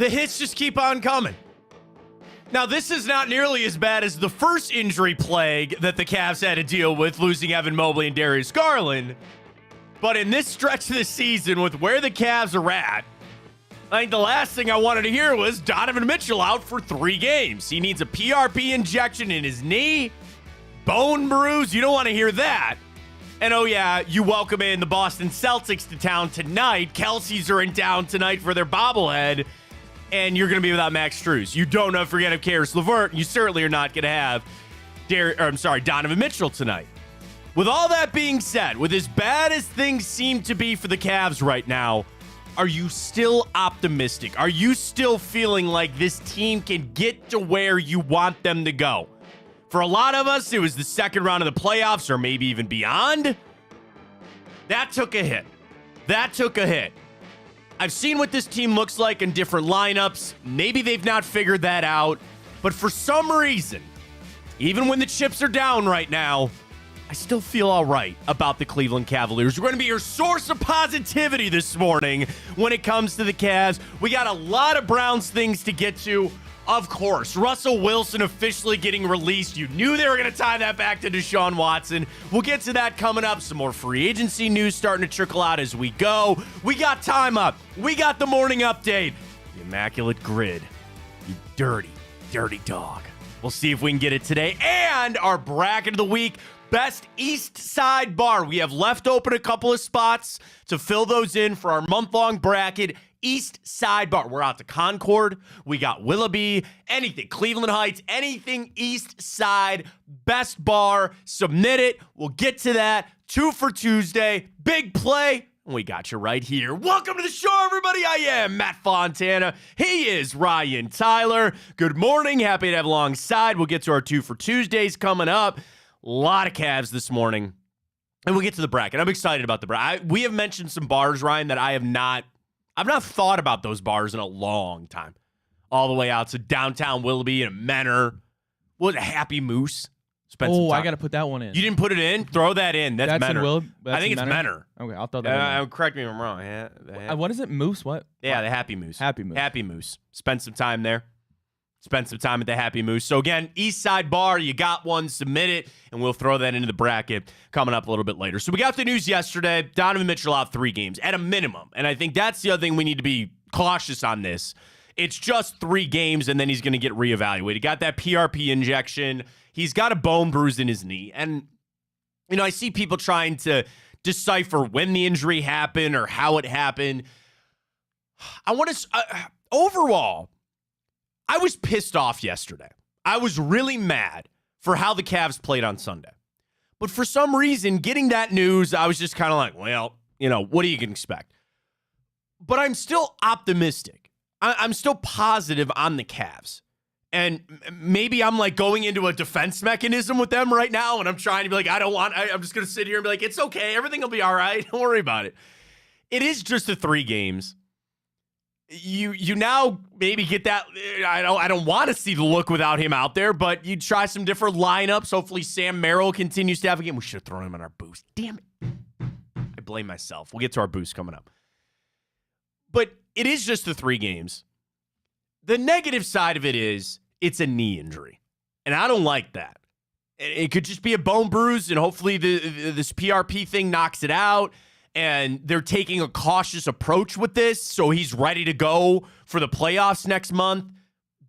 the hits just keep on coming. Now, this is not nearly as bad as the first injury plague that the Cavs had to deal with, losing Evan Mobley and Darius Garland. But in this stretch of the season, with where the Cavs are at, I think the last thing I wanted to hear was Donovan Mitchell out for 3 games. He needs a PRP injection in his knee, bone bruise. You don't want to hear that. And oh yeah, you welcome in the Boston Celtics to town tonight. Kelsey's are in town tonight for their bobblehead. And you're going to be without Max Strus. You don't know if you're going to have Karis LeVert. You certainly are not going to have Donovan Mitchell tonight. With all that being said, with as bad as things seem to be for the Cavs right now, are you still optimistic? Are you still feeling like this team can get to where you want them to go? For a lot of us, it was the second round of the playoffs or maybe even beyond. That took a hit. I've seen what this team looks like in different lineups. Maybe they've not figured that out. But for some reason, even when the chips are down right now, I still feel all right about the Cleveland Cavaliers. We're going to be your source of positivity this morning when it comes to the Cavs. We got a lot of Browns things to get to. Of course, Russell Wilson officially getting released. You knew they were going to tie that back to Deshaun Watson. We'll get to that coming up. Some more free agency news starting to trickle out as we go. We got time up. We got the morning update. The Immaculate Grid. You dirty, dirty dog. We'll see if we can get it today. And our bracket of the week. Best East Side Bar. We have left open a couple of spots to fill those in for our month-long bracket. East Side Bar. We're out to Concord. We got Willoughby. Anything. Cleveland Heights. Anything East Side. Best bar. Submit it. We'll get to that. 2 for Tuesday. Big play. We got you right here. Welcome to the show, everybody. I am Matt Fontana. He is Ryan Tyler. Good morning. Happy to have alongside. We'll get to our 2 for Tuesdays coming up. A lot of Cavs this morning. And we'll get to the bracket. I'm excited about the bracket. We have mentioned some bars, Ryan, that I've not thought about those bars in a long time. All the way out to downtown Willoughby and Menor. What a Happy Moose. I got to put that one in. You didn't put it in? Throw that in. That's Menor. I think it's Menor. Okay, I'll throw that in. Correct me if I'm wrong. Yeah, what is it? Moose? What? Yeah, the Happy Moose. Happy Moose. Happy Moose. Spend some time there. Spend some time at the Happy Moose. So again, East Side Bar, you got one, submit it, and we'll throw that into the bracket coming up a little bit later. So we got the news yesterday. Donovan Mitchell out 3 games at a minimum. And I think that's the other thing we need to be cautious on this. It's just 3 games, and then he's going to get reevaluated. Got that PRP injection. He's got a bone bruise in his knee. And, you know, I see people trying to decipher when the injury happened or how it happened. I want to, overall, I was pissed off yesterday. I was really mad for how the Cavs played on Sunday. But for some reason, getting that news, I was just kind of like, well, you know, what do you can expect? But I'm still optimistic. I'm still positive on the Cavs. And maybe I'm like going into a defense mechanism with them right now, and I'm trying to be like, I'm just going to sit here and be like, it's okay. Everything will be all right. Don't worry about it. It is just the 3 games. You now maybe get that. I don't want to see the look without him out there, but you try some different lineups. Hopefully Sam Merrill continues to have a game. We should have thrown him in our boost. Damn it. I blame myself. We'll get to our boost coming up. But it is just the 3 games. The negative side of it is it's a knee injury. And I don't like that. It could just be a bone bruise, and hopefully this PRP thing knocks it out. And they're taking a cautious approach with this, so he's ready to go for the playoffs next month.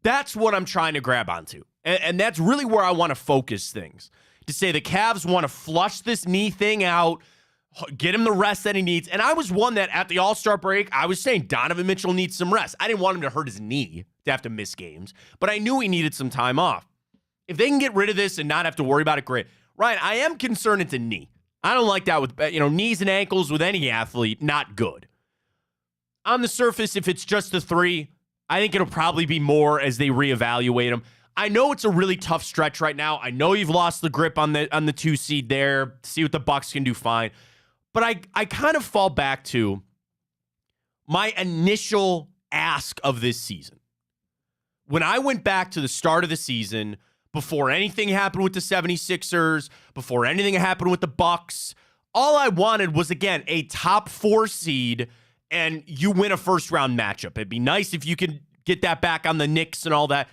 That's what I'm trying to grab onto. And that's really where I want to focus things. To say the Cavs want to flush this knee thing out, get him the rest that he needs. And I was one that at the All-Star break, I was saying Donovan Mitchell needs some rest. I didn't want him to hurt his knee to have to miss games, but I knew he needed some time off. If they can get rid of this and not have to worry about it, great. Ryan, I am concerned it's a knee. I don't like that with, knees and ankles with any athlete, not good. On the surface, if it's just a 3, I think it'll probably be more as they reevaluate him. I know it's a really tough stretch right now. I know you've lost the grip on the 2 seed there. See what the Bucks can do, fine. But I kind of fall back to my initial ask of this season. When I went back to the start of the season, before anything happened with the 76ers, before anything happened with the Bucks, all I wanted was, again, a top 4 seed and you win a first-round matchup. It'd be nice if you could get that back on the Knicks and all that.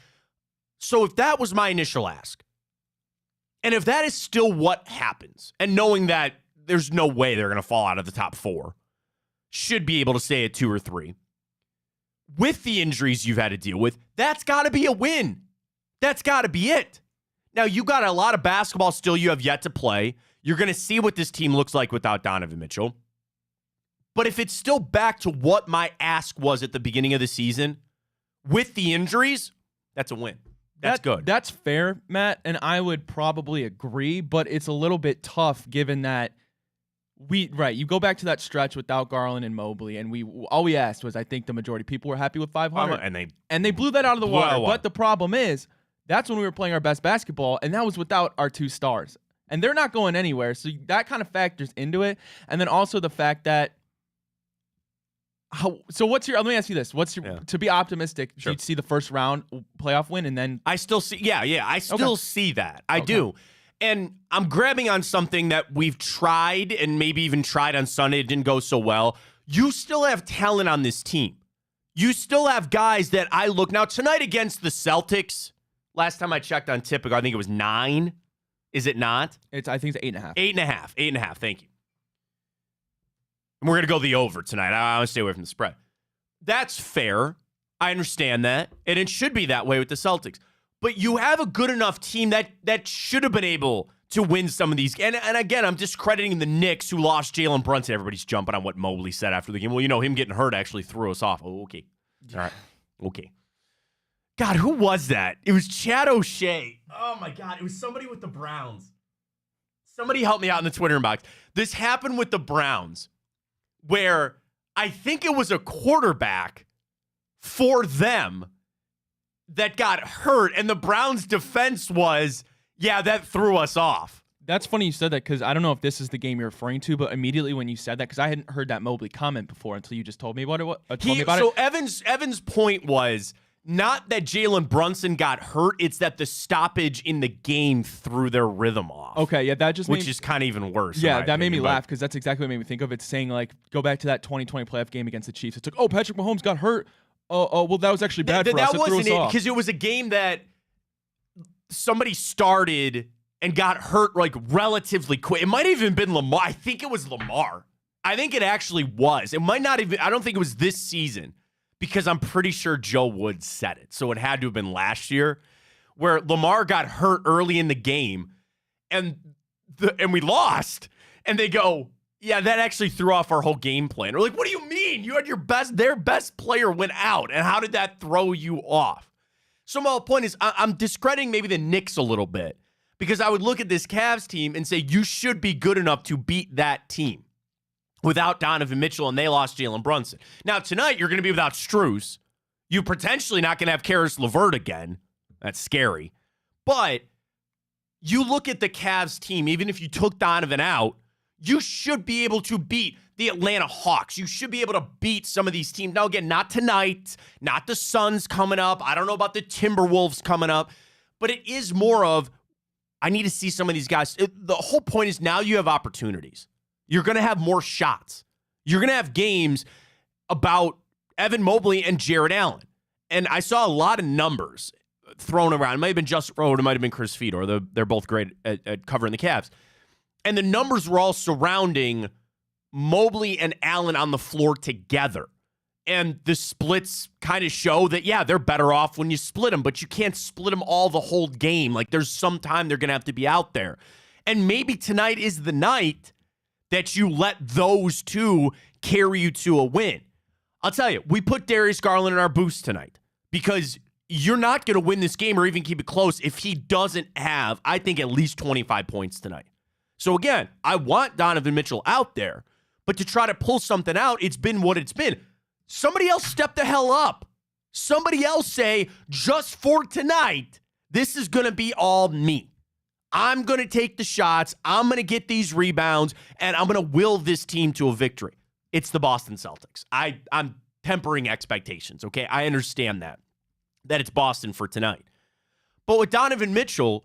So if that was my initial ask, and if that is still what happens, and knowing that there's no way they're going to fall out of the top 4, should be able to stay at 2 or 3, with the injuries you've had to deal with, that's got to be a win. That's got to be it. Now, you got a lot of basketball still you have yet to play. You're going to see what this team looks like without Donovan Mitchell. But if it's still back to what my ask was at the beginning of the season, with the injuries, that's a win. That's good. That's fair, Matt, and I would probably agree, but it's a little bit tough given that you go back to that stretch without Garland and Mobley, and all we asked was, I think the majority of people were happy with 500. And they blew that out of the water. But the problem is, that's when we were playing our best basketball, and that was without our 2 stars. And they're not going anywhere, so that kind of factors into it. And then also the fact that let me ask you this. To be optimistic, sure, do you see the first round playoff win and then I still see I still see that. I do. And I'm grabbing on something that we've tried and maybe even tried on Sunday. It didn't go so well. You still have talent on this team. You still have guys that I look. Now, tonight against the Celtics, last time I checked on Typical, I think it was 9. Is it not? I think it's 8.5. 8.5. 8.5. Thank you. And we're going to go the over tonight. I want to stay away from the spread. That's fair. I understand that. And it should be that way with the Celtics. But you have a good enough team that should have been able to win some of these. And again, I'm discrediting the Knicks who lost Jalen Brunson. Everybody's jumping on what Mobley said after the game. Well, him getting hurt actually threw us off. Oh, okay. All right. Okay. God, who was that? It was Chad O'Shea. Oh, my God. It was somebody with the Browns. Somebody help me out in the Twitter inbox. This happened with the Browns where I think it was a quarterback for them that got hurt, and the Browns' defense was, that threw us off. That's funny you said that because I don't know if this is the game you're referring to, but immediately when you said that, because I hadn't heard that Mobley comment before until you just told me about it. Evan's point was not that Jalen Brunson got hurt, it's that the stoppage in the game threw their rhythm off. Okay, yeah, that just which is kind of even worse. Yeah, that made me laugh because that's exactly what made me think of it. Saying go back to that 2020 playoff game against the Chiefs. It's like, Patrick Mahomes got hurt. Oh, well, that was actually bad for us. That wasn't it, because it was a game that somebody started and got hurt relatively quick. It might have even been Lamar. I think it was Lamar. I think it actually was. It might not even. I don't think it was this season because I'm pretty sure Joe Woods said it. So it had to have been last year where Lamar got hurt early in the game and we lost. And they go, yeah, that actually threw off our whole game plan. We're like, what do you mean? You had their best player went out. And how did that throw you off? So my whole point is I'm discrediting maybe the Knicks a little bit because I would look at this Cavs team and say, you should be good enough to beat that team without Donovan Mitchell, and they lost Jalen Brunson. Now, tonight, you're going to be without Strus. You're potentially not going to have Karis LeVert again. That's scary. But you look at the Cavs team, even if you took Donovan out, you should be able to beat the Atlanta Hawks. You should be able to beat some of these teams. Now, again, not tonight, not the Suns coming up. I don't know about the Timberwolves coming up. But it is more of, I need to see some of these guys. The whole point is now you have opportunities. You're going to have more shots. You're going to have games about Evan Mobley and Jared Allen. And I saw a lot of numbers thrown around. It might have been Justin Rowe. It might have been Chris Fedor. They're both great at covering the Cavs. And the numbers were all surrounding Mobley and Allen on the floor together. And the splits kind of show that, they're better off when you split them, but you can't split them all the whole game. There's some time they're going to have to be out there. And maybe tonight is the night that you let those two carry you to a win. I'll tell you, we put Darius Garland in our boost tonight because you're not going to win this game or even keep it close if he doesn't have, I think, at least 25 points tonight. So again, I want Donovan Mitchell out there, but to try to pull something out, it's been what it's been. Somebody else step the hell up. Somebody else say, just for tonight, this is going to be all me. I'm going to take the shots, I'm going to get these rebounds, and I'm going to will this team to a victory. It's the Boston Celtics. I'm tempering expectations, okay? I understand that it's Boston for tonight. But with Donovan Mitchell,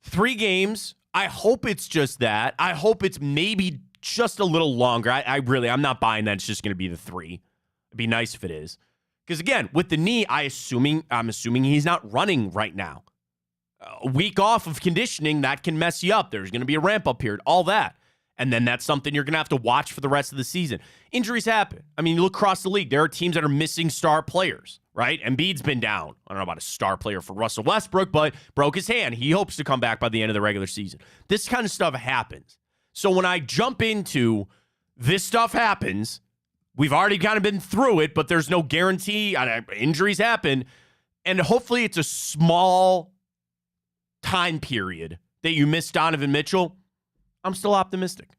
3 games, I hope it's just that. I hope it's maybe just a little longer. I'm not buying that it's just going to be the 3. It'd be nice if it is. Because again, with the knee, I'm assuming he's not running right now. A week off of conditioning, that can mess you up. There's going to be a ramp-up period, all that. And then that's something you're going to have to watch for the rest of the season. Injuries happen. I mean, you look across the league, there are teams that are missing star players, right? Embiid's been down. I don't know about a star player for Russell Westbrook, but broke his hand. He hopes to come back by the end of the regular season. This kind of stuff happens. So when I jump into this stuff happens, we've already kind of been through it, but there's no guarantee. Injuries happen. And hopefully it's a small time period that you miss Donovan Mitchell. I'm still optimistic.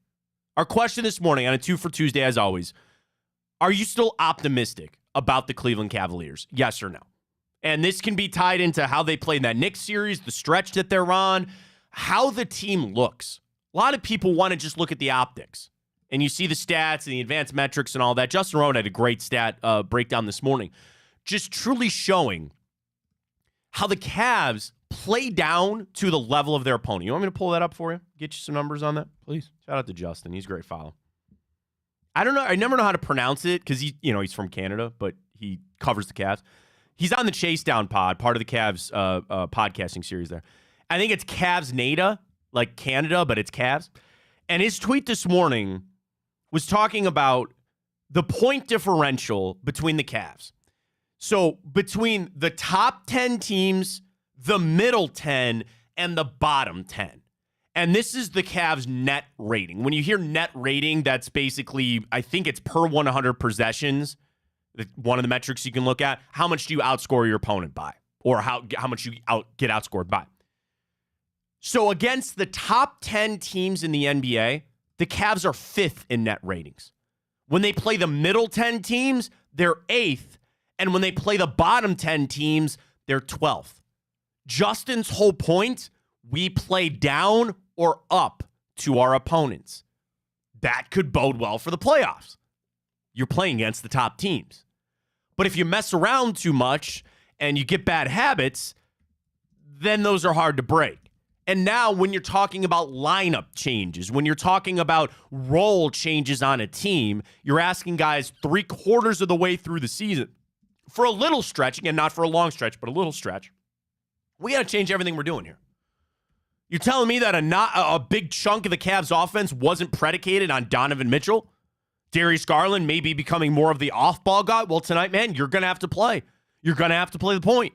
Our question this morning on a 2 for Tuesday, as always, are you still optimistic about the Cleveland Cavaliers? Yes or no? And this can be tied into how they play in that Knicks series, the stretch that they're on, how the team looks. A lot of people want to just look at the optics. And you see the stats and the advanced metrics and all that. Justin Rowan had a great stat breakdown this morning, just truly showing how the Cavs play down to the level of their opponent. You want me to pull that up for you? Get you some numbers on that? Please. Shout out to Justin. He's a great follow. I don't know. I never know how to pronounce it because he's from Canada, but he covers the Cavs. He's on the Chase Down pod, part of the Cavs podcasting series there. I think it's Cavs Nada, like Canada, but it's Cavs. And his tweet this morning was talking about the point differential between the Cavs. So between the top 10 teams, the middle 10, and the bottom 10. And this is the Cavs' net rating. When you hear net rating, that's basically, I think it's per 100 possessions, one of the metrics you can look at. How much do you outscore your opponent by? Or how much you get outscored by? So against the top 10 teams in the NBA, the Cavs are 5th in net ratings. When they play the middle 10 teams, they're 8th. And when they play the bottom 10 teams, they're 12th. Justin's whole point, we play down or up to our opponents. That could bode well for the playoffs. You're playing against the top teams. But if you mess around too much and you get bad habits, then those are hard to break. And now when you're talking about lineup changes, when you're talking about role changes on a team, you're asking guys 3/4 of the way through the season for a little stretch, again, not for a long stretch, but a little stretch. We got to change everything we're doing here. You're telling me that a big chunk of the Cavs offense wasn't predicated on Donovan Mitchell? Darius Garland maybe becoming more of the off-ball guy? Well, tonight, man, you're going to have to play. You're going to have to play the point.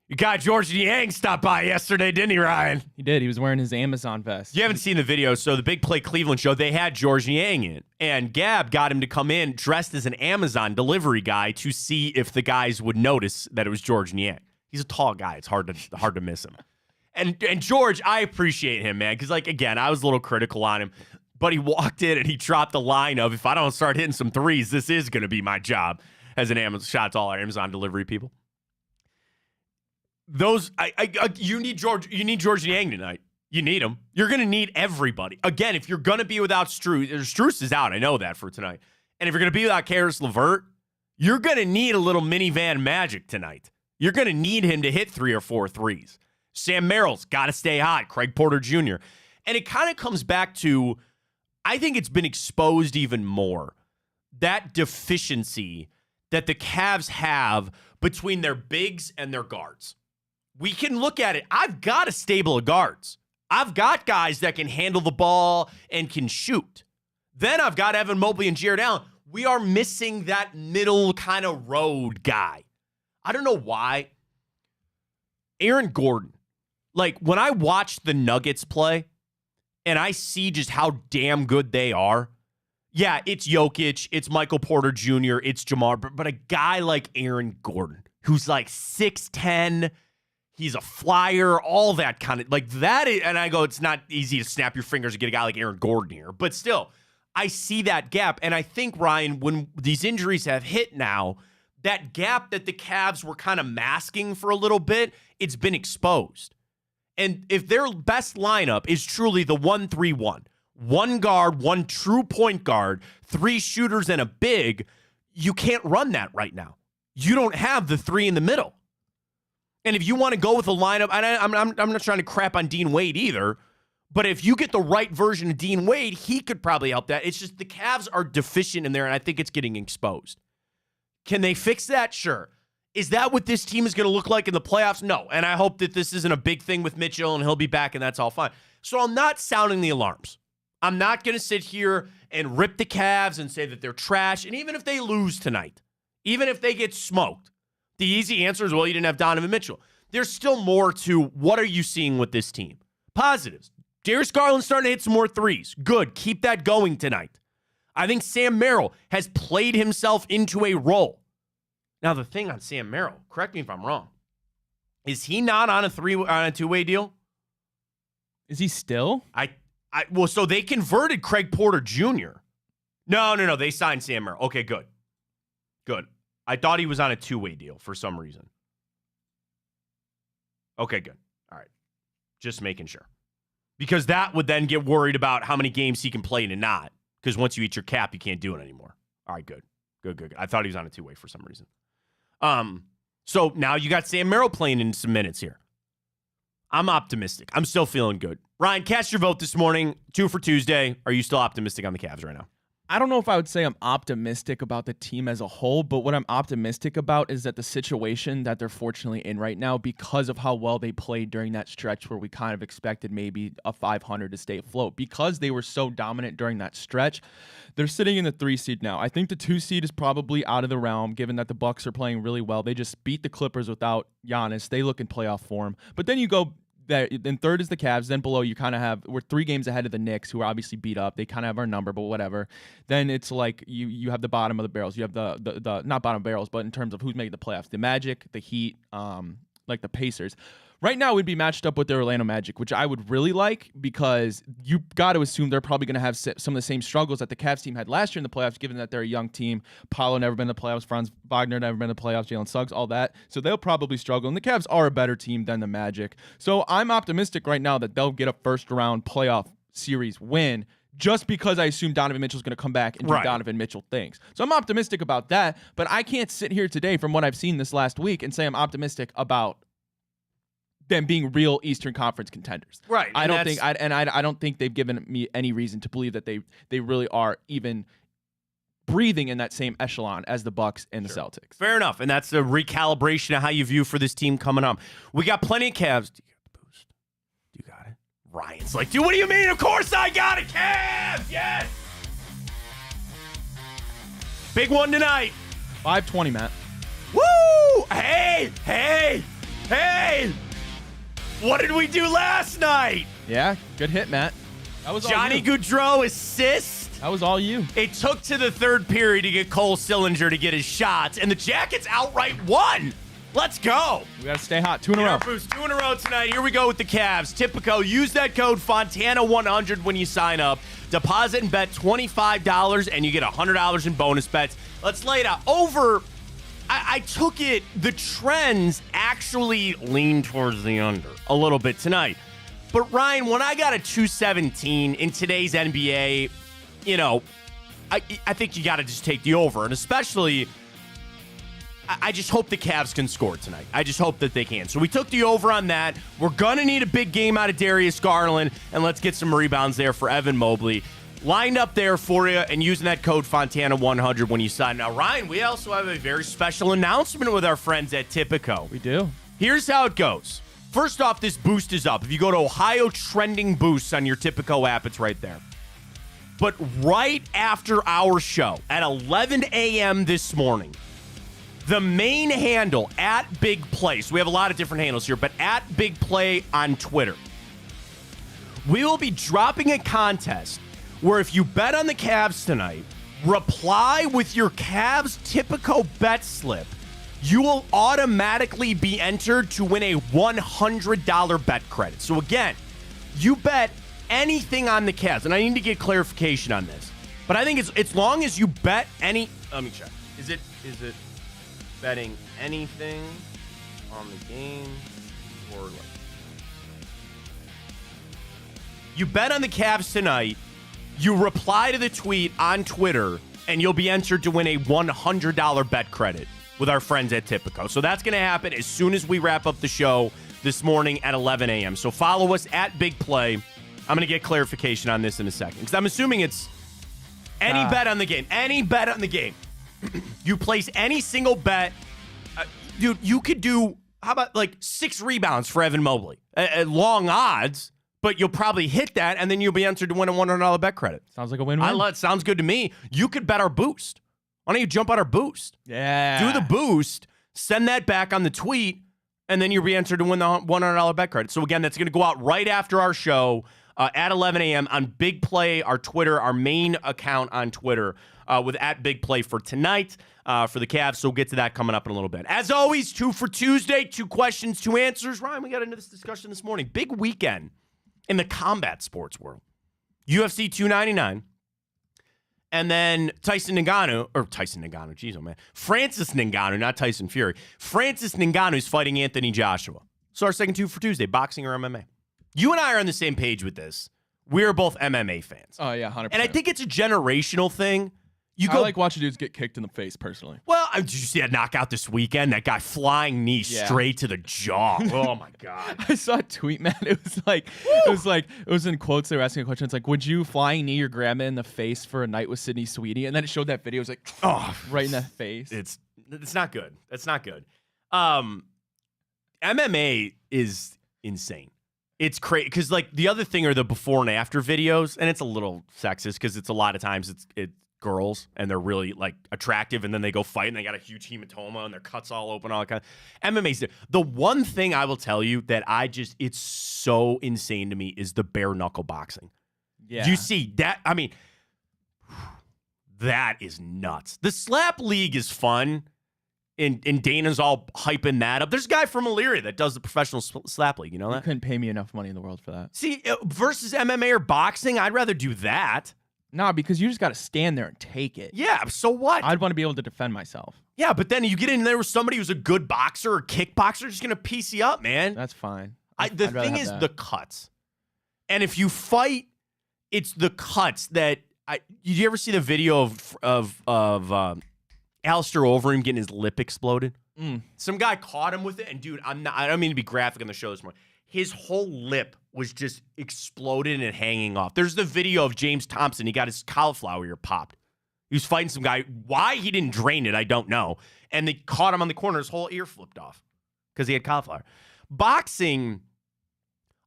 Your guy George Niang stopped by yesterday, didn't he, Ryan? He did. He was wearing his Amazon vest. You haven't seen the video, so the Big Play Cleveland show, they had George Niang in. And Gab got him to come in dressed as an Amazon delivery guy to see if the guys would notice that it was George Niang. He's a tall guy. It's hard to miss him. And George, I appreciate him, man, because, again, I was a little critical on him. But he walked in and he dropped the line of, if I don't start hitting some threes, this is going to be my job as an Amazon. Shout out to all our Amazon delivery people. You need George Niang tonight. You need him. You're going to need everybody. Again, if you're going to be without Strus is out. I know that for tonight. And if you're going to be without Karis LeVert, you're going to need a little minivan magic tonight. You're going to need him to hit 3 or 4 threes. Sam Merrill's got to stay hot. Craig Porter Jr. And it kind of comes back to, I think it's been exposed even more, that deficiency that the Cavs have between their bigs and their guards. We can look at it. I've got a stable of guards. I've got guys that can handle the ball and can shoot. Then I've got Evan Mobley and Jared Allen. We are missing that middle kind of road guy. I don't know why. Aaron Gordon. When I watch the Nuggets play and I see just how damn good they are, yeah, it's Jokic, it's Michael Porter Jr., it's Jamar, but a guy like Aaron Gordon, who's 6'10", he's a flyer, all that kind of, that is, and I go, it's not easy to snap your fingers and get a guy like Aaron Gordon here, but still, I see that gap, and I think, Ryan, when these injuries have hit now, that gap that the Cavs were kind of masking for a little bit, it's been exposed. And if their best lineup is truly the 1-3-1, one guard, one true point guard, 3 shooters, and a big, you can't run that right now. You don't have the 3 in the middle. And if you want to go with a lineup, and I'm not trying to crap on Dean Wade either, But if you get the right version of Dean Wade, he could probably help that. It's just the Cavs are deficient in there, and I think it's getting exposed. Can they fix that? Sure. Is that what this team is going to look like in the playoffs? No. And I hope that this isn't a big thing with Mitchell and he'll be back and that's all fine. So I'm not sounding the alarms. I'm not going to sit here and rip the Cavs and say that they're trash. And even if they lose tonight, even if they get smoked, the easy answer is, well, you didn't have Donovan Mitchell. There's still more to what are you seeing with this team? Positives. Darius Garland's starting to hit some more threes. Good. Keep that going tonight. I think Sam Merrill has played himself into a role. Now, the thing on Sam Merrill, correct me if I'm wrong, is he not on a two-way deal? Is he still? Well, so they converted Craig Porter Jr. No. They signed Sam Merrill. Okay, good. Good. I thought he was on a two-way deal for some reason. Okay, good. All right. Just making sure. Because that would then get worried about how many games he can play and not. Because once you eat your cap, you can't do it anymore. All right, good. Good. I thought he was on a two-way for some reason. So now you got Sam Merrill playing in some minutes here. I'm optimistic. I'm still feeling good. Ryan, cast your vote this morning. 2 for Tuesday. Are you still optimistic on the Cavs right now? I don't know if I would say I'm optimistic about the team as a whole, but what I'm optimistic about is that the situation that they're fortunately in right now, because of how well they played during that stretch where we kind of expected maybe a 500 to stay afloat, because they were so dominant during that stretch, they're sitting in the 3 seed now. I think the 2 seed is probably out of the realm, given that the Bucks are playing really well. They just beat the Clippers without Giannis. They look in playoff form. But then you go then third is the Cavs. Then below you kind of we're 3 games ahead of the Knicks, who are obviously beat up. They kind of have our number, but whatever. Then it's like you have the bottom of the barrels. You have the not bottom barrels, but in terms of who's making the playoffs, the Magic, the Heat, like the Pacers. Right now, we'd be matched up with the Orlando Magic, which I would really like, because you got to assume they're probably going to have some of the same struggles that the Cavs team had last year in the playoffs, given that they're a young team. Paolo never been in the playoffs. Franz Wagner never been in the playoffs. Jalen Suggs, all that. So they'll probably struggle. And the Cavs are a better team than the Magic. So I'm optimistic right now that they'll get a first-round playoff series win, just because I assume Donovan Mitchell's going to come back and do Donovan Mitchell things. So I'm optimistic about that, but I can't sit here today from what I've seen this last week and say I'm optimistic about them being real Eastern Conference contenders. Right. I don't think they've given me any reason to believe that they really are even breathing in that same echelon as the Bucks and the Celtics. Fair enough. And that's the recalibration of how you view for this team coming up. We got plenty of Cavs. Do you got the boost? Do you got it? Ryan's like, dude, what do you mean? Of course I got it. Cavs, yes. Big one tonight. 5:20, Matt. Woo! Hey! What did we do last night? Yeah, good hit, Matt. That was Johnny all you. Gaudreau assist. That was all you. It took to the third period to get Cole Sillinger to get his shots, and the Jackets outright won. Let's go. We got to stay hot. 2 in a row. Boost, 2 in a row tonight. Here we go with the Cavs. Typico, use that code Fontana100 when you sign up. Deposit and bet $25, and you get $100 in bonus bets. Let's lay it out. Over, I took it, the trends actually lean towards the under a little bit tonight. But, Ryan, when I got a 217 in today's NBA, you know, I think you got to just take the over. And especially, I just hope the Cavs can score tonight. I just hope that they can. So we took the over on that. We're going to need a big game out of Darius Garland, and let's get some rebounds there for Evan Mobley. Lined up there for you, and using that code Fontana100 when you sign. Now, Ryan, we also have a very special announcement with our friends at Typico. We do. Here's how it goes. First off, this boost is up. If you go to Ohio Trending Boosts on your Typico app, it's right there. But right after our show, at 11 a.m. this morning, the main handle, at Big Play, so we have a lot of different handles here, but at Big Play on Twitter, we will be dropping a contest where if you bet on the Cavs tonight, reply with your Cavs Typico bet slip, you will automatically be entered to win a $100 bet credit. So again, you bet anything on the Cavs, and I need to get clarification on this, but I think it's as long as you bet any, let me check. Is it betting anything on the game or like, you bet on the Cavs tonight, you reply to the tweet on Twitter, and you'll be entered to win a $100 bet credit with our friends at Typico. So that's going to happen as soon as we wrap up the show this morning at 11 a.m. So follow us at Big Play I'm going to get clarification on this in a second because I'm assuming it's any bet on the game. Any bet on the game. You place any single bet. Dude, you could do, how about like 6 rebounds for Evan Mobley? Long odds, but you'll probably hit that, and then you'll be entered to win a $100 bet credit. Sounds like a win-win. Sounds good to me. You could bet our boost. Why don't you jump on our boost? Yeah. Do the boost, send that back on the tweet, and then you'll be entered to win the $100 bet credit. So, again, that's going to go out right after our show at 11 a.m. on Big Play, our Twitter, our main account on Twitter, with @BigPlay for tonight for the Cavs. So we'll get to that coming up in a little bit. As always, 2 for Tuesday, 2 questions, 2 answers. Ryan, we got into this discussion this morning. Big weekend in the combat sports world. UFC 299. And then Francis Ngannou, geez, oh man. Francis Ngannou, not Tyson Fury. Francis Ngannou is fighting Anthony Joshua. So our second 2 for Tuesday, boxing or MMA. You and I are on the same page with this. We're both MMA fans. Oh, yeah, 100%. And I think it's a generational thing. I like watching dudes get kicked in the face, personally. Well, did you see that knockout this weekend? That guy flying knee straight to the jaw. Oh, my God. I saw a tweet, man. It was in quotes. They were asking a question. It's like, would you flying knee your grandma in the face for a night with Sydney Sweetie? And then it showed that video. It was like, right in the face. It's not good. That's not good. MMA is insane. It's crazy because, like, the other thing are the before and after videos, and it's a little sexist because it's a lot of times it's girls and they're really like attractive, and then they go fight and they got a huge hematoma and their cuts all open, all that kind of. MMA's the one thing I will tell you that it's so insane to me is the bare knuckle boxing. Yeah, you see that? I mean, that is nuts. The slap league is fun. And Dana's all hyping that up. There's a guy from Elyria that does the professional slap league. You know that? You couldn't pay me enough money in the world for that. See, versus MMA or boxing, I'd rather do that. Nah, because you just got to stand there and take it. Yeah, so what? I'd want to be able to defend myself. Yeah, but then you get in there with somebody who's a good boxer or kickboxer, just going to piece you up, man. That's fine. The thing is the cuts. And if you fight, it's the cuts that... Did you ever see the video of Alistair Overeem getting his lip exploded? Some guy caught him with it, and dude, I don't mean to be graphic on the show this morning. His whole lip was just exploded and hanging off. There's the video of James Thompson. He got his cauliflower ear popped. He was fighting some guy. Why he didn't drain it, I don't know. And they caught him on the corner. His whole ear flipped off because he had cauliflower. Boxing,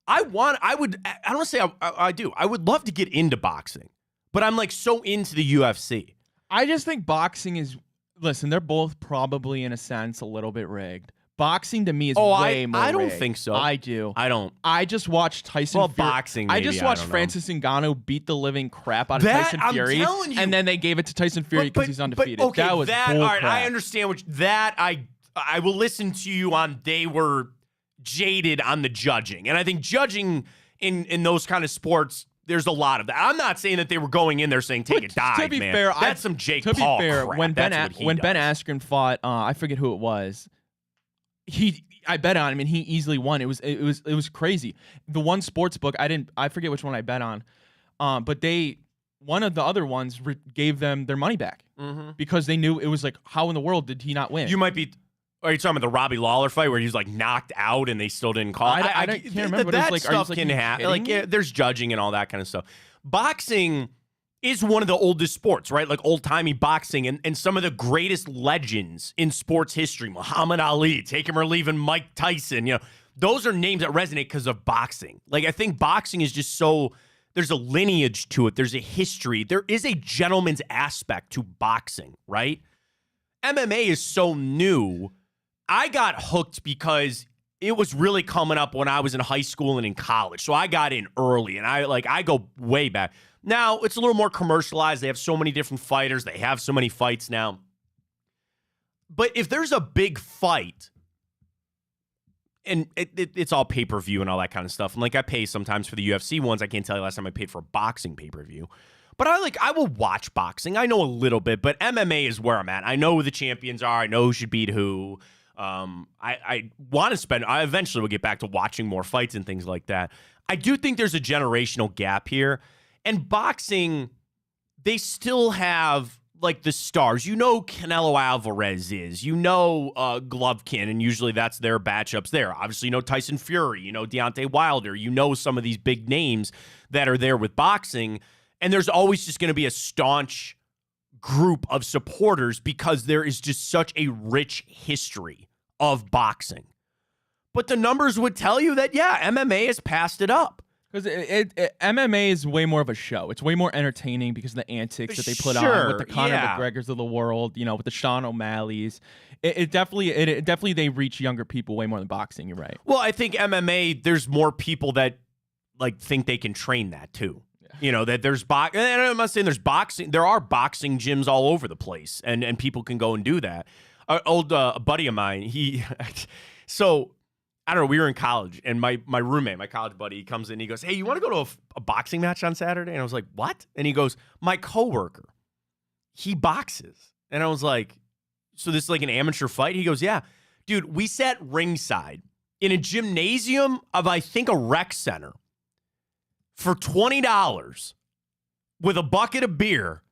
I do. I would love to get into boxing, but I'm like so into the UFC. I just think boxing is... Listen, they're both probably, in a sense, a little bit rigged. Boxing to me is way more I don't rigged. think so. I do. I don't. I just watched Tyson Fury. Boxing, maybe, I just watched Francis Ngannou beat the living crap out of Tyson Fury. I'm telling you. And then they gave it to Tyson Fury because he's undefeated. Okay, that was all right, crap. I understand I will listen to you on they were jaded on the judging. And I think judging in those kind of sports, there's a lot of that. I'm not saying that they were going in there saying take a dive, to be man. fair, that's some Jake Paul crap. When Ben Askren fought, I forget who it was. I bet on him and he easily won. It was crazy. The one sports book I forget which one I bet on, but one of the other ones gave them their money back because they knew it was like, how in the world did he not win? Are you talking about the Robbie Lawler fight where he was like knocked out and they still didn't call? I can't remember. That stuff can happen. Like, there's judging and all that kind of stuff. Boxing is one of the oldest sports, right? Like old-timey boxing and some of the greatest legends in sports history. Muhammad Ali, take him or leave him, Mike Tyson. You know, those are names that resonate because of boxing. Like, I think boxing is just so... There's a lineage to it. There's a history. There is a gentleman's aspect to boxing, right? MMA is so new... I got hooked because it was really coming up when I was in high school and in college. So I got in early, and I go way back. Now, it's a little more commercialized. They have so many different fighters. They have so many fights now. But if there's a big fight, and it's all pay-per-view and all that kind of stuff. And like I pay sometimes for the UFC ones. I can't tell you last time I paid for a boxing pay-per-view. But I will watch boxing. I know a little bit, but MMA is where I'm at. I know who the champions are. I know who should beat who. I want to spend... I eventually will get back to watching more fights and things like that. I do think there's a generational gap here. And boxing, they still have, like, the stars. You know Canelo Alvarez is. You know Golovkin, and usually that's their matchups there. Obviously, you know Tyson Fury. You know Deontay Wilder. You know some of these big names that are there with boxing. And there's always just going to be a staunch group of supporters because there is just such a rich history of boxing. But the numbers would tell you that, yeah, MMA has passed it up. Because MMA is way more of a show. It's way more entertaining because of the antics that they put on with the Conor McGregors of the world, with the Sean O'Malley's. It definitely they reach younger people way more than boxing. You're right. Well, I think MMA, there's more people that think they can train that too. Yeah. That there's boxing. I'm not saying there's boxing. There are boxing gyms all over the place, and people can go and do that. An old buddy of mine, so. I don't know, we were in college, and my roommate, my college buddy, he comes in, he goes, hey, you want to go to a boxing match on Saturday? And I was like, what? And he goes, my coworker, he boxes. And I was like, so this is like an amateur fight? He goes, yeah. Dude, we sat ringside in a gymnasium of, I think, a rec center for $20 with a bucket of beer.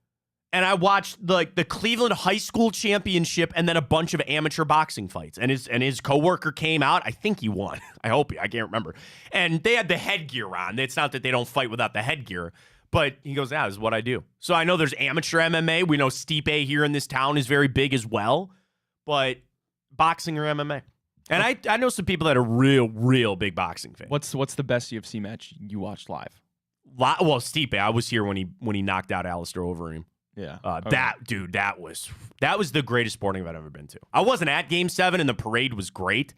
And I watched the Cleveland High School Championship and then a bunch of amateur boxing fights. And his coworker came out. I think he won. I can't remember. And they had the headgear on. It's not that they don't fight without the headgear. But he goes, yeah, this is what I do. So I know there's amateur MMA. We know Stipe here in this town is very big as well. But boxing or MMA. And I know some people that are real big boxing fans. What's the best UFC match you watched live? Well, Stipe. I was here when he knocked out Alistair Overeem. Yeah. That was the greatest sporting event I've ever been to. I wasn't at Game 7 and the parade was great,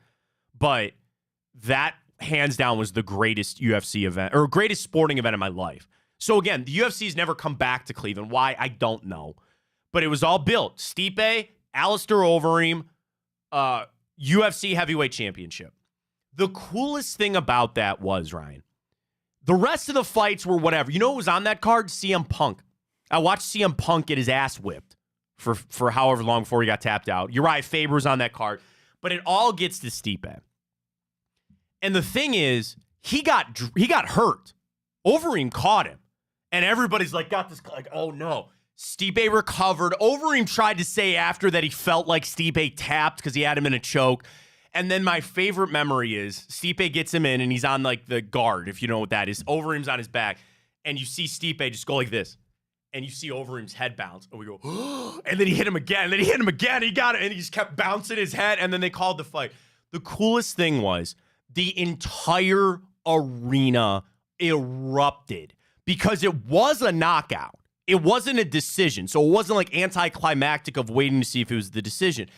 but that hands down was the greatest UFC event or greatest sporting event in my life. So again, the UFC's never come back to Cleveland. Why? I don't know. But it was all built. Stipe, Alistair Overeem, UFC Heavyweight Championship. The coolest thing about that was, Ryan, the rest of the fights were whatever. You know what was on that card? CM Punk. I watched CM Punk get his ass whipped for however long before he got tapped out. Uriah Faber was on that card. But it all gets to Stipe. And the thing is, he got hurt. Overeem caught him. And everybody's got this, oh no. Stipe recovered. Overeem tried to say after that he felt like Stipe tapped because he had him in a choke. And then my favorite memory is Stipe gets him in and he's on the guard, if you know what that is. Overeem's on his back. And you see Stipe just go like this. And you see Overeem's head bounce. And we go, and then he hit him again. And then he hit him again. He got it. And he just kept bouncing his head. And then they called the fight. The coolest thing was the entire arena erupted because it was a knockout. It wasn't a decision. So it wasn't anticlimactic of waiting to see if it was the decision.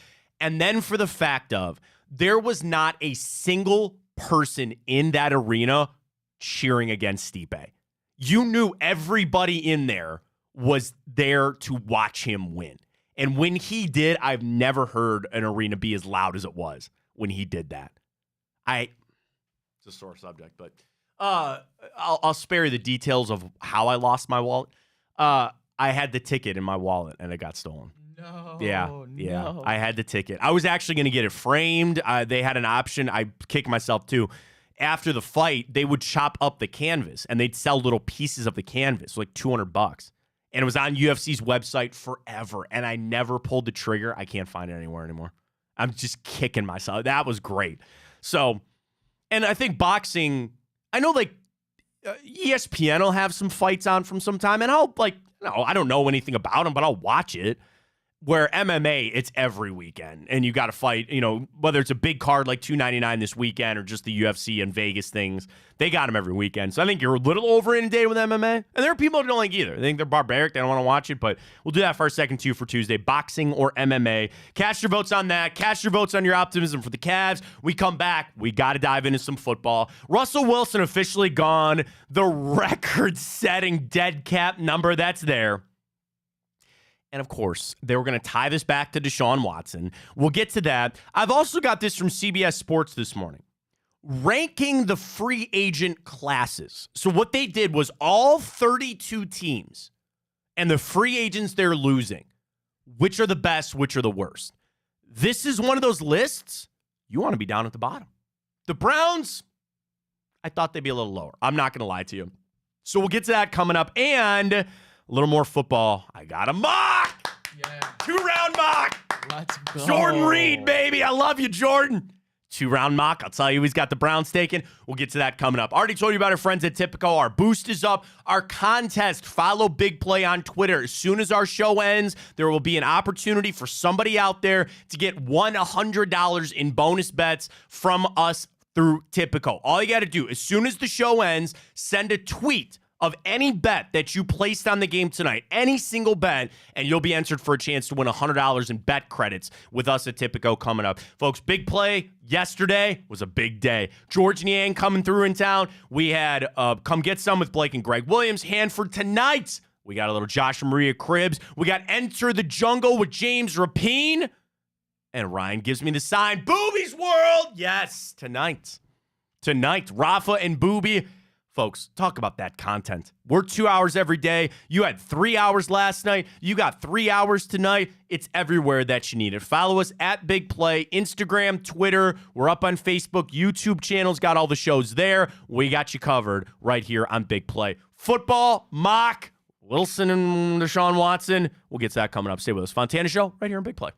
And then for the fact of there was not a single person in that arena cheering against Stipe. You knew everybody in there was there to watch him win. And when he did, I've never heard an arena be as loud as it was when he did that. It's a sore subject, but I'll spare you the details of how I lost my wallet. I had the ticket in my wallet and it got stolen. No. Yeah. I had the ticket. I was actually going to get it framed. They had an option. I kicked myself too. After the fight, they would chop up the canvas and they'd sell little pieces of the canvas, like $200. And it was on UFC's website forever. And I never pulled the trigger. I can't find it anywhere anymore. I'm just kicking myself. That was great. So, and I think boxing, I know ESPN will have some fights on from some time. And I don't know anything about them, but I'll watch it. Where MMA, it's every weekend. And you got to fight, whether it's a big card like $299 this weekend or just the UFC and Vegas things, they got them every weekend. So I think you're a little over inundated with MMA. And there are people who don't like either. They think they're barbaric. They don't want to watch it. But we'll do that for our second two for Tuesday. Boxing or MMA. Cast your votes on that. Cast your votes on your optimism for the Cavs. We come back. We got to dive into some football. Russell Wilson officially gone. The record-setting dead cap number that's there. And, of course, they were going to tie this back to Deshaun Watson. We'll get to that. I've also got this from CBS Sports this morning. Ranking the free agent classes. So what they did was all 32 teams and the free agents they're losing. Which are the best, which are the worst. This is one of those lists you want to be down at the bottom. The Browns, I thought they'd be a little lower. I'm not going to lie to you. So we'll get to that coming up. And a little more football. I got a mock. Yeah. 2-round mock. Let's go. Jordan Reed, baby. I love you, Jordan. 2-round mock. I'll tell you, he's got the Browns taken. We'll get to that coming up. Already told you about our friends at Tipico. Our boost is up. Our contest, follow Big Play on Twitter. As soon as our show ends, there will be an opportunity for somebody out there to get $100 in bonus bets from us through Tipico. All you got to do, as soon as the show ends, send a tweet of any bet that you placed on the game tonight, any single bet, and you'll be entered for a chance to win $100 in bet credits with us at Tipico coming up. Folks, Big Play yesterday was a big day. George Niang coming through in town. We had Come Get Some with Blake and Greg Williams. Hanford tonight. We got a little Josh and Maria Cribbs. We got Enter the Jungle with James Rapine. And Ryan gives me the sign. Booby's World. Yes, tonight. Rafa and Booby. Folks, talk about that content. We're 2 hours every day. You had 3 hours last night. You got 3 hours tonight. It's everywhere that you need it. Follow us at Big Play, Instagram, Twitter. We're up on Facebook, YouTube channels. Got all the shows there. We got you covered right here on Big Play. Football, mock, Wilson and Deshaun Watson. We'll get to that coming up. Stay with us. Fontana Show right here on Big Play.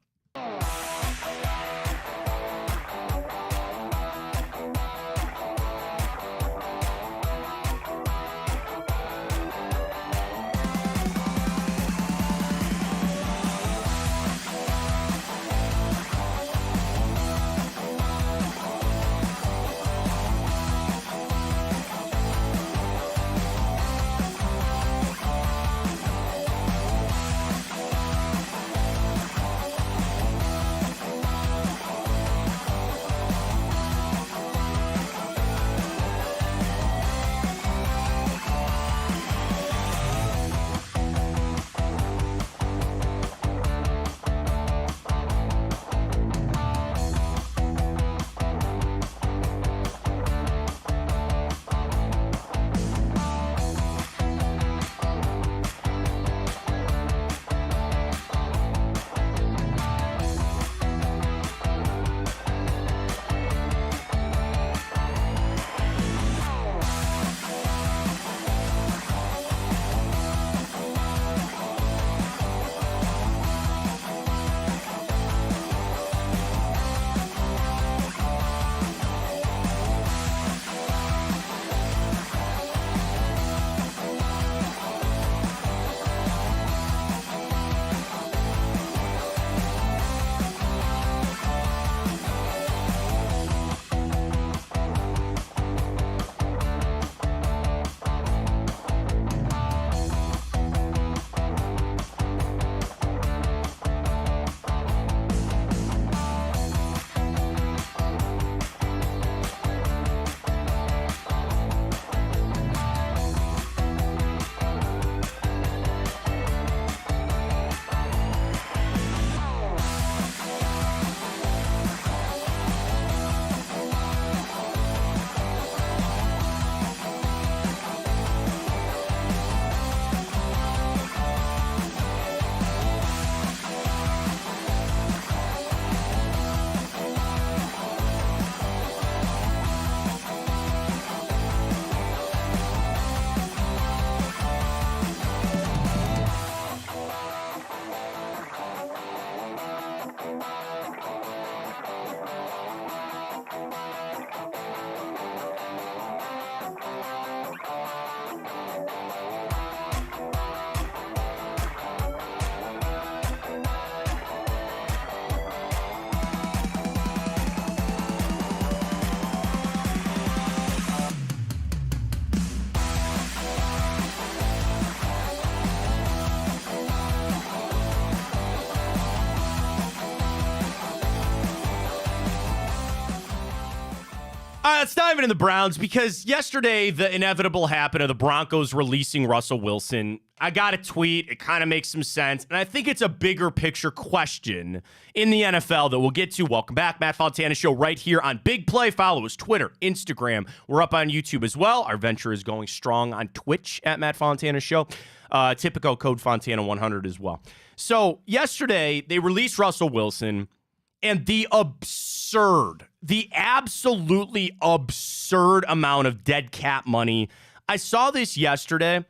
Let's dive into the Browns because yesterday the inevitable happened of the Broncos releasing Russell Wilson. I got a tweet. It kind of makes some sense. And I think it's a bigger picture question in the NFL that we'll get to. Welcome back. Matt Fontana Show right here on Big Play. Follow us, Twitter, Instagram. We're up on YouTube as well. Our venture is going strong on Twitch at Matt Fontana Show. Typical code Fontana 100 as well. So yesterday they released Russell Wilson. And the absolutely absurd amount of dead cap money. I saw this yesterday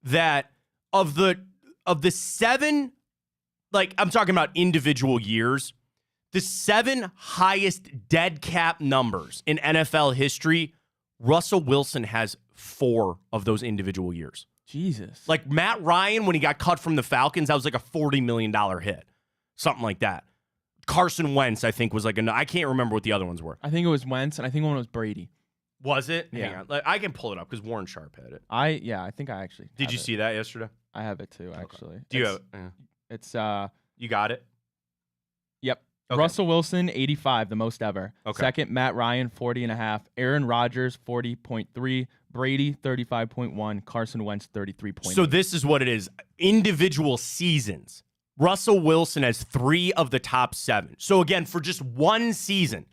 that of the 7, like I'm talking about individual years, The 7 highest dead cap numbers in NFL history, Russell Wilson has 4 of those individual years. Jesus. Like Matt Ryan, when he got cut from the Falcons, that was like a $40 million hit. Something like that. Carson Wentz, I think, was like I can't remember what the other ones were. I think it was Wentz, and I think one was Brady. Was it? Yeah. Hang on. Like, I can pull it up because Warren Sharp had it. I think I actually Did you see that yesterday? I have it too, actually. Do you have It's you got it? Yep. Okay. Russell Wilson, 85, the most ever. Okay. Second, Matt Ryan, 40.5. Aaron Rodgers, 40.3. Brady, 35.1. Carson Wentz, 33.8. So this is what it is. Individual seasons. Russell Wilson has 3 of the top 7. So again, for just one season,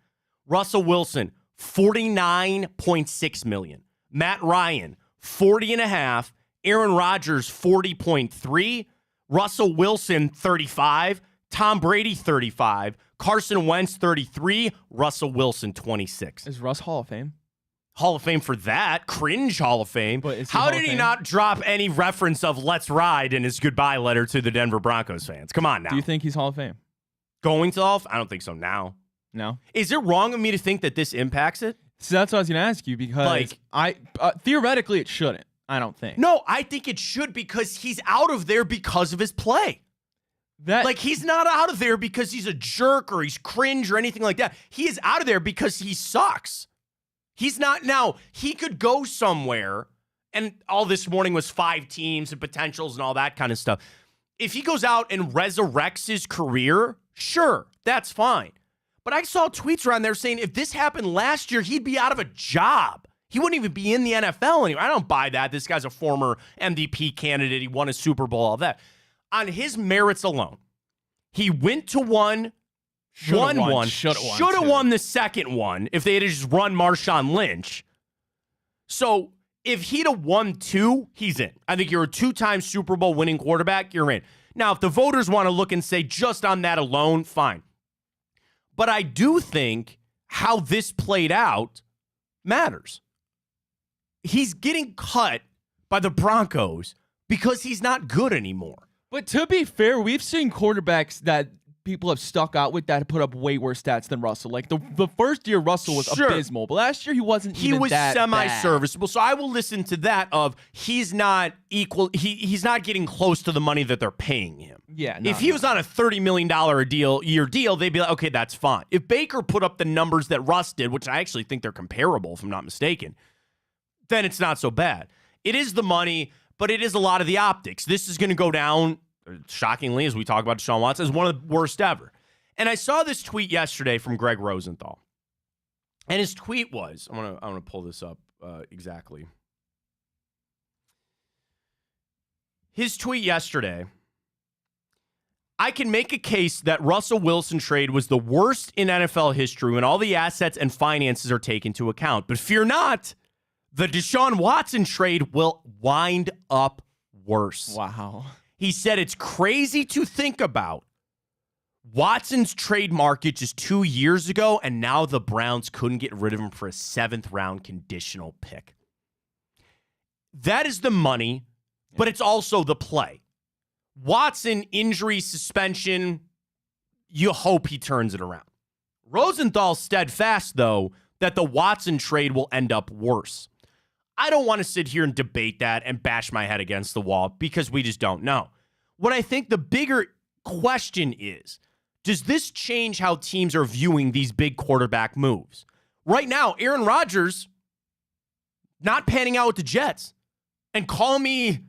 Russell Wilson, 49.6 million. Matt Ryan, 40.5. Aaron Rodgers, 40.3. Russell Wilson, 35. Tom Brady, 35. Carson Wentz, 33. Russell Wilson, 26. Is Russ Hall of Fame? Hall of Fame for that. Cringe Hall of Fame. But is he How Hall did of he Fame? not drop any reference of Let's Ride in his goodbye letter to the Denver Broncos fans? Come on now. Do you think he's Hall of Fame? Going to Hall of Fame? I don't think so now. No. Is it wrong of me to think that this impacts it? So that's what I was going to ask you because theoretically it shouldn't. I don't think. No, I think it should because he's out of there because of his play. Like, he's not out of there because he's a jerk or he's cringe or anything like that. He is out of there because he sucks. He's not. Now, he could go somewhere, and all this morning was 5 teams and potentials and all that kind of stuff. If he goes out and resurrects his career, sure, that's fine. But I saw tweets around there saying if this happened last year, he'd be out of a job. He wouldn't even be in the NFL anymore. I don't buy that. This guy's a former MVP candidate. He won a Super Bowl, all that. On his merits alone, he went to one, won one, should have won the second one if they had just run Marshawn Lynch. So if he'd have won 2, he's in. I think you're a 2-time Super Bowl winning quarterback, you're in. Now, if the voters want to look and say just on that alone, fine. But I do think how this played out matters. He's getting cut by the Broncos because he's not good anymore. But to be fair, we've seen quarterbacks that people have stuck out with that put up way worse stats than Russell. Like the first year Russell was abysmal, but last year he wasn't even that He was semi-serviceable. So I will listen to that of he's not equal. He's not getting close to the money that they're paying him. Yeah. If he was on a $30 million year deal, they'd be like, okay, that's fine. If Baker put up the numbers that Russ did, which I actually think they're comparable, if I'm not mistaken, then it's not so bad. It is the money, but it is a lot of the optics. This is going to go down, shockingly, as we talk about Deshaun Watson, as one of the worst ever. And I saw this tweet yesterday from Greg Rosenthal. And his tweet was, I'm gonna pull this up exactly. His tweet yesterday, I can make a case that Russell Wilson trade was the worst in NFL history when all the assets and finances are taken into account. But fear not, the Deshaun Watson trade will wind up worse. Wow. He said it's crazy to think about Watson's trade market just 2 years ago, and now the Browns couldn't get rid of him for a 7th-round conditional pick. That is the money, but it's also the play. Watson, injury, suspension, you hope he turns it around. Rosenthal's steadfast, though, that the Watson trade will end up worse. I don't want to sit here and debate that and bash my head against the wall because we just don't know. What I think the bigger question is, does this change how teams are viewing these big quarterback moves? Right now, Aaron Rodgers not panning out with the Jets. And call me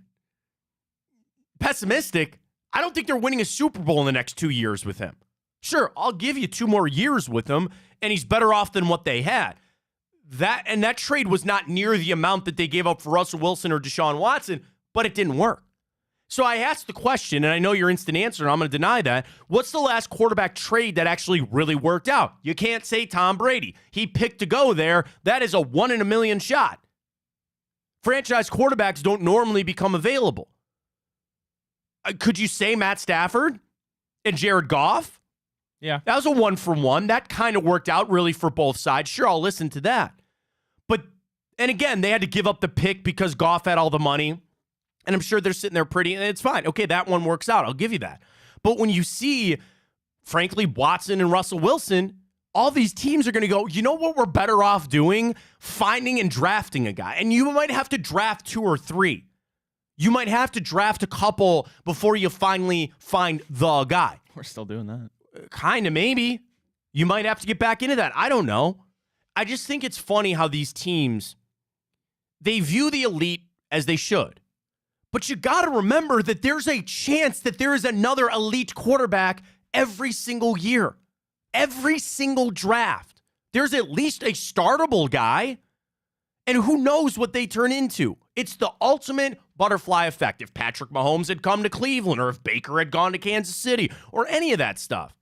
pessimistic, I don't think they're winning a Super Bowl in the next 2 years with him. Sure, I'll give you 2 more years with him, and he's better off than what they had. That trade was not near the amount that they gave up for Russell Wilson or Deshaun Watson, but it didn't work. So I asked the question, and I know your instant answer, and I'm going to deny that. What's the last quarterback trade that actually really worked out? You can't say Tom Brady. He picked to go there. That is a 1 in a million shot. Franchise quarterbacks don't normally become available. Could you say Matt Stafford and Jared Goff? Yeah. That was a 1-for-1. That kind of worked out really for both sides. Sure, I'll listen to that. And again, they had to give up the pick because Goff had all the money. And I'm sure they're sitting there pretty, and it's fine. Okay, that one works out. I'll give you that. But when you see frankly, Watson and Russell Wilson, all these teams are going to go, you know what we're better off doing? Finding and drafting a guy. And you might have to draft 2 or 3. You might have to draft a couple before you finally find the guy. We're still doing that. Kind of, maybe. You might have to get back into that. I don't know. I just think it's funny how these teams, they view the elite as they should. But you got to remember that there's a chance that there is another elite quarterback every single year. Every single draft. There's at least a startable guy. And who knows what they turn into. It's the ultimate butterfly effect. If Patrick Mahomes had come to Cleveland, or if Baker had gone to Kansas City, or any of that stuff.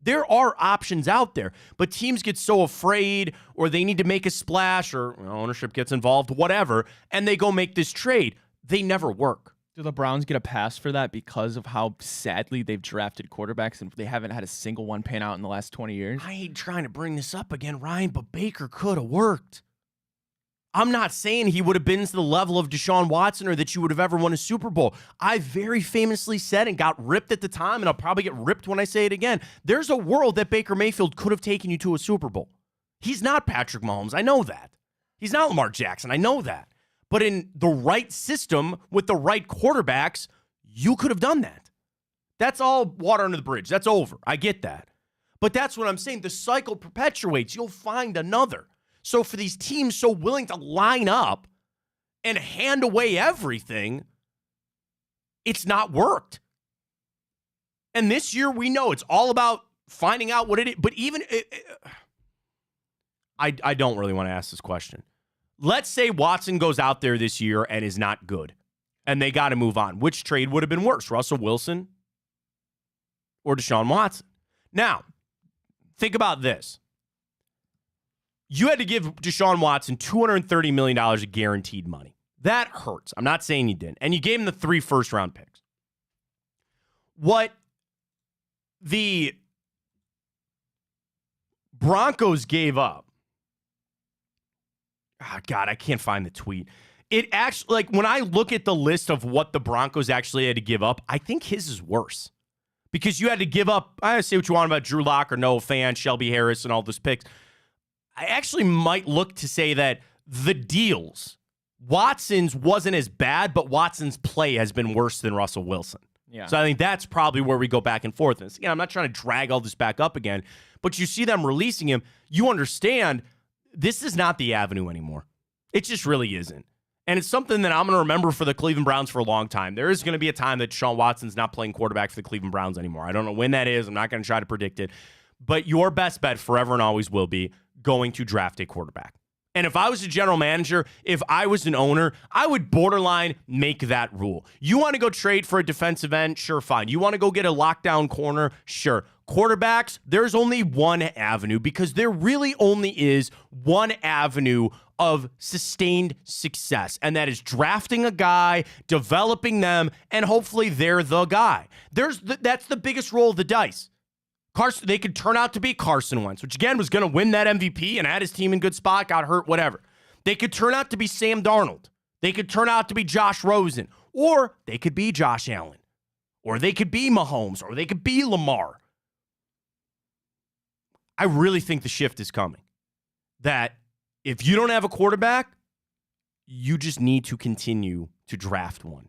There are options out there, but teams get so afraid, or they need to make a splash, or ownership gets involved, whatever, and they go make this trade. They never work. Do the Browns get a pass for that because of how sadly they've drafted quarterbacks and they haven't had a single one pan out in the last 20 years? I ain't trying to bring this up again, Ryan, but Baker could have worked. I'm not saying he would have been to the level of Deshaun Watson or that you would have ever won a Super Bowl. I very famously said and got ripped at the time, and I'll probably get ripped when I say it again. There's a world that Baker Mayfield could have taken you to a Super Bowl. He's not Patrick Mahomes. I know that. He's not Lamar Jackson. I know that. But in the right system with the right quarterbacks, you could have done that. That's all water under the bridge. That's over. I get that. But that's what I'm saying. The cycle perpetuates. You'll find another. So for these teams so willing to line up and hand away everything, it's not worked. And this year, we know it's all about finding out what it is. But even, I don't really want to ask this question. Let's say Watson goes out there this year and is not good, and they got to move on. Which trade would have been worse, Russell Wilson or Deshaun Watson? Now, think about this. You had to give Deshaun Watson $230 million of guaranteed money. That hurts. I'm not saying you didn't. And you gave him the 3 first-round picks. What the Broncos gave up, oh, God, I can't find the tweet. It actually, like, when I look at the list of what the Broncos actually had to give up, I think his is worse. Because you had to give up, I say what you want about Drew Lock or Noah Fant, Shelby Harris, and all those picks. I actually might look to say that the deals, Watson's wasn't as bad, but Watson's play has been worse than Russell Wilson. Yeah. So I think that's probably where we go back and forth. And again, I'm not trying to drag all this back up again, but you see them releasing him, you understand this is not the avenue anymore. It just really isn't. And it's something that I'm going to remember for the Cleveland Browns for a long time. There is going to be a time that Deshaun Watson's not playing quarterback for the Cleveland Browns anymore. I don't know when that is. I'm not going to try to predict it. But your best bet forever and always will be going to draft a quarterback. And if I was a general manager, if I was an owner, I would borderline make that rule. You want to go trade for a defensive end? Sure, fine. You want to go get a lockdown corner? Sure. Quarterbacks, there's only one avenue because there really only is one avenue of sustained success, and that is drafting a guy, developing them, and hopefully they're the guy. That's the biggest roll of the dice. They could turn out to be Carson Wentz, which again was going to win that MVP and had his team in good spot, got hurt, whatever. They could turn out to be Sam Darnold. They could turn out to be Josh Rosen, or they could be Josh Allen, or they could be Mahomes, or they could be Lamar. I really think the shift is coming. That if you don't have a quarterback, you just need to continue to draft one.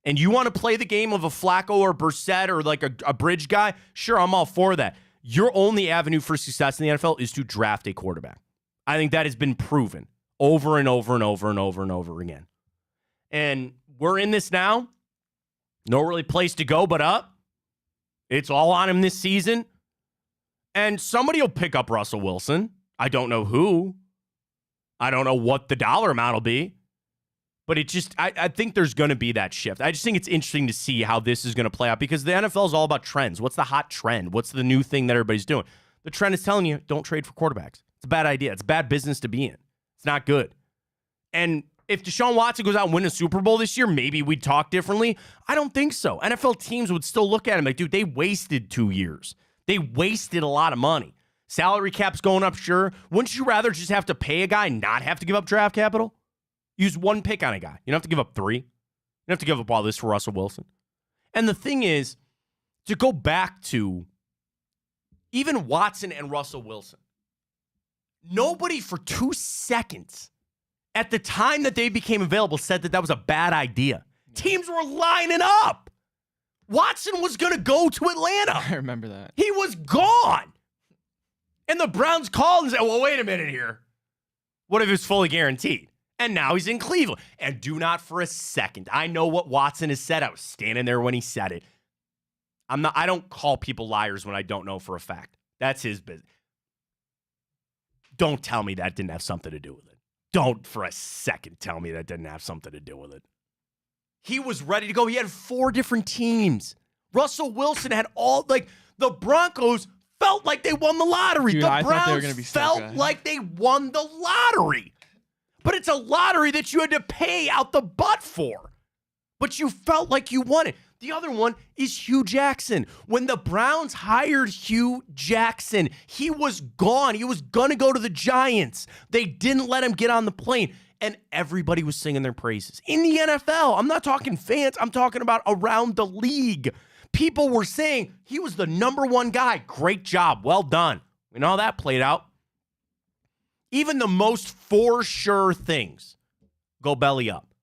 And you want to play the game of a Flacco or Brissett or like a bridge guy, sure, I'm all for that. Your only avenue for success in the NFL is to draft a quarterback. I think that has been proven over and over and over and over and over again. And we're in this now. No really place to go but up. It's all on him this season. And somebody will pick up Russell Wilson. I don't know who. I don't know what the dollar amount will be. But it just, I think there's going to be that shift. I just think it's interesting to see how this is going to play out because the NFL is all about trends. What's the hot trend? What's the new thing that everybody's doing? The trend is telling you, don't trade for quarterbacks. It's a bad idea. It's a bad business to be in. It's not good. And if Deshaun Watson goes out and wins a Super Bowl this year, maybe we'd talk differently. I don't think so. NFL teams would still look at him like, dude, they wasted 2 years. They wasted a lot of money. Salary cap's going up, sure. Wouldn't you rather just have to pay a guy and not have to give up draft capital? Use one pick on a guy. You don't have to give up 3. You don't have to give up all this for Russell Wilson. And the thing is, to go back to even Watson and Russell Wilson, nobody for 2 seconds at the time that they became available said that that was a bad idea. Teams were lining up. Watson was going to go to Atlanta. I remember that. He was gone. And the Browns called and said, well, wait a minute here. What if it's fully guaranteed? And now he's in Cleveland. And do not for a second. I know what Watson has said. I was standing there when he said it. I don't call people liars when I don't know for a fact. That's his business. Don't tell me that didn't have something to do with it. Don't for a second tell me that didn't have something to do with it. He was ready to go. He had 4 different teams. Russell Wilson had all, like, the Broncos felt like they won the lottery. Dude, the I thought they were Browns gonna be so felt good. like they won the lottery. But it's a lottery that you had to pay out the butt for. But you felt like you won it. The other one is Hugh Jackson. When the Browns hired Hugh Jackson, he was gone. He was going to go to the Giants. They didn't let him get on the plane. And everybody was singing their praises. In the NFL, I'm not talking fans. I'm talking about around the league. People were saying he was the #1 guy. Great job. Well done. We know how that played out. Even the most for sure things go belly up.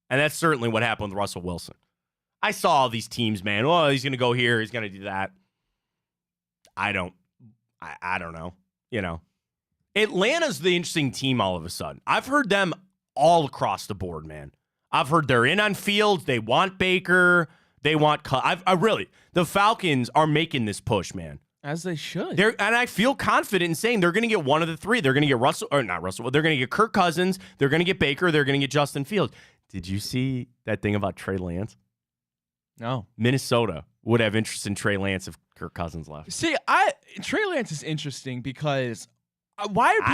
And that's certainly what happened with Russell Wilson. I saw all these teams, man. Oh, he's going to go here. He's going to do that. I don't know. You know, Atlanta's the interesting team all of a sudden. I've heard them all across the board, man. I've heard they're in on Fields. They want Baker. They want, the Falcons are making this push, man. As they should. And I feel confident in saying they're going to get one of the 3. They're going to get they're going to get Kirk Cousins. They're going to get Baker. They're going to get Justin Fields. Did you see that thing about Trey Lance? No. Minnesota would have interest in Trey Lance if Kirk Cousins left. See, Trey Lance is interesting because I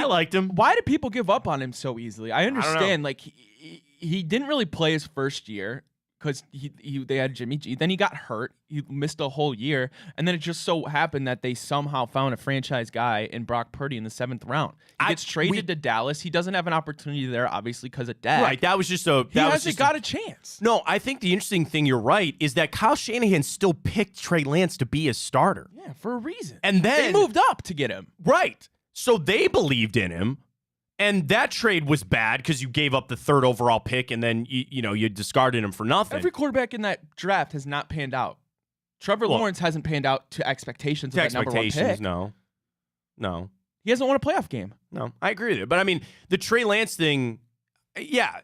liked him. Why do people give up on him so easily? I don't know. understand, like he didn't really play his first year because they had Jimmy G. Then he got hurt. He missed a whole year, and then it just so happened that they somehow found a franchise guy in Brock Purdy in the 7th round. He gets traded to Dallas. He doesn't have an opportunity there, obviously, because of Dak. Right, that was just a. He hasn't got a chance. No, I think the interesting thing, you're right, is that Kyle Shanahan still picked Trey Lance to be his starter. Yeah, for a reason. And then they moved up to get him. Right. So they believed in him. And that trade was bad because you gave up the 3rd overall pick and then you discarded him for nothing. Every quarterback in that draft has not panned out. Trevor Lawrence hasn't panned out to expectations of that #1 pick. No. He hasn't won a playoff game. No, I agree with you. But I mean, the Trey Lance thing, yeah,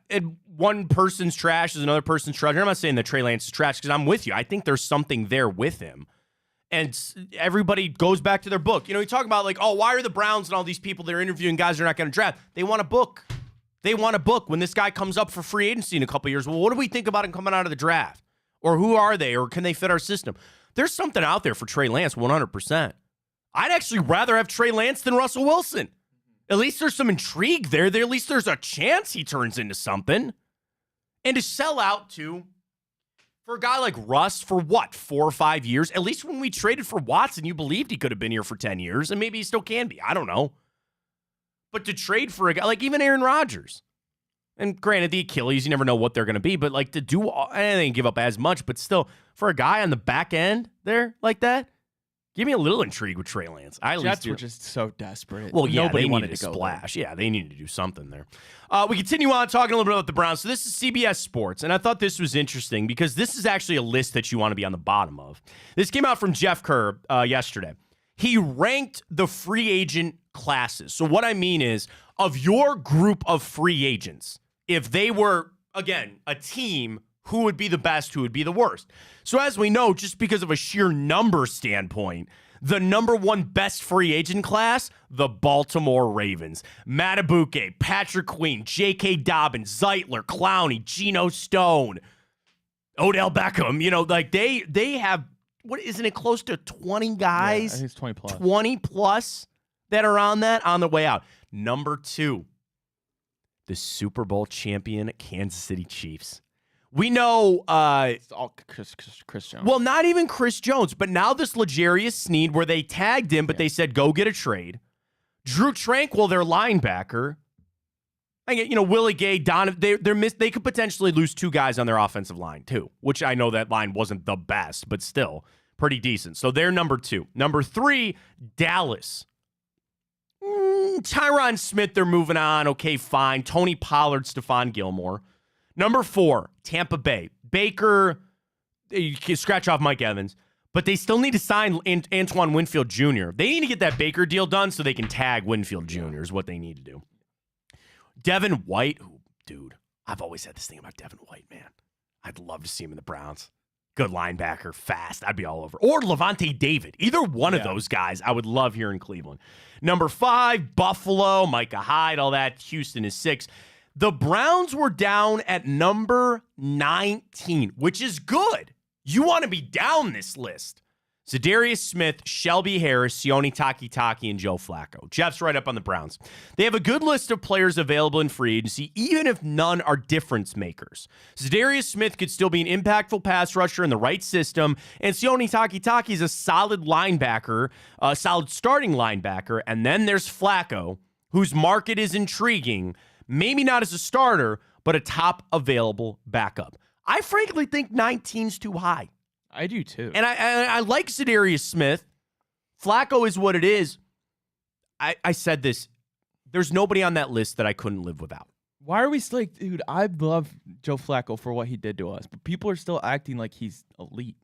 one person's trash is another person's treasure. I'm not saying that Trey Lance is trash because I'm with you. I think there's something there with him. And everybody goes back to their book. You talk about like, oh, why are the Browns and all these people they're interviewing guys they're not going to draft? They want a book. They want a book. When this guy comes up for free agency in a couple years, well, what do we think about him coming out of the draft? Or who are they? Or can they fit our system? There's something out there for Trey Lance, 100%. I'd actually rather have Trey Lance than Russell Wilson. At least there's some intrigue there. At least there's a chance he turns into something. And to sell out for a guy like Russ for what, 4 or 5 years? At least when we traded for Watson, you believed he could have been here for 10 years, and maybe he still can be. I don't know. But to trade for a guy like even Aaron Rodgers, and granted, the Achilles, you never know what they're going to be, but like to do, I didn't give up as much, but still, for a guy on the back end there like that, give me a little intrigue with Trey Lance. Jets were just so desperate. Well, yeah, nobody they wanted needed to to go splash. Yeah, they needed to do something there. We continue on talking a little bit about the Browns. So this is CBS Sports, and I thought this was interesting because this is actually a list that you want to be on the bottom of. This came out from Jeff Kerr yesterday. He ranked the free agent classes. So what I mean is, of your group of free agents, if they were, again, a team, who would be the best, who would be the worst? So as we know, just because of a sheer number standpoint, the #1 best free agent class, the Baltimore Ravens. Madubuike, Patrick Queen, J.K. Dobbins, Zeitler, Clowney, Geno Stone, Odell Beckham. Like they have, what, isn't it close to 20 guys? Yeah, I think it's 20 plus. 20 plus that are on the way out. #2, the Super Bowl champion Kansas City Chiefs. We know It's all Chris Jones. well, not even Chris Jones, but now this L'Jarius Sneed where they tagged him, but they said, go get a trade. Drew Tranquill, their linebacker. Willie Gay, Donovan, they could potentially lose 2 guys on their offensive line, too, which I know that line wasn't the best, but still, pretty decent. So they're number 2. Number 3, Dallas. Tyron Smith, they're moving on. Okay, fine. Tony Pollard, Stephon Gilmore. Number 4, Tampa Bay. Baker, you can scratch off Mike Evans, but they still need to sign Antoine Winfield Jr. They need to get that Baker deal done so they can tag Winfield Jr. is what they need to do. Devin White, dude, I've always had this thing about Devin White, man. I'd love to see him in the Browns. Good linebacker, fast. I'd be all over. Or Levante David. Either one of those guys I would love here in Cleveland. Number 5, Buffalo, Micah Hyde, all that. Houston is 6. The Browns were down at number 19, which is good. You want to be down this list. Za'Darius Smith, Shelby Harris, Sione Takitaki, and Joe Flacco. Jeff's right up on the Browns. They have a good list of players available in free agency, even if none are difference makers. Za'Darius Smith could still be an impactful pass rusher in the right system, and Sione Takitaki is a solid linebacker, a solid starting linebacker. And then there's Flacco, whose market is intriguing, maybe not as a starter, but a top available backup. I frankly think 19's too high. I do too. And I like Za'Darius Smith. Flacco is what it is. I said this. There's nobody on that list that I couldn't live without. Why are we still like, dude, I love Joe Flacco for what he did to us, but people are still acting like he's elite.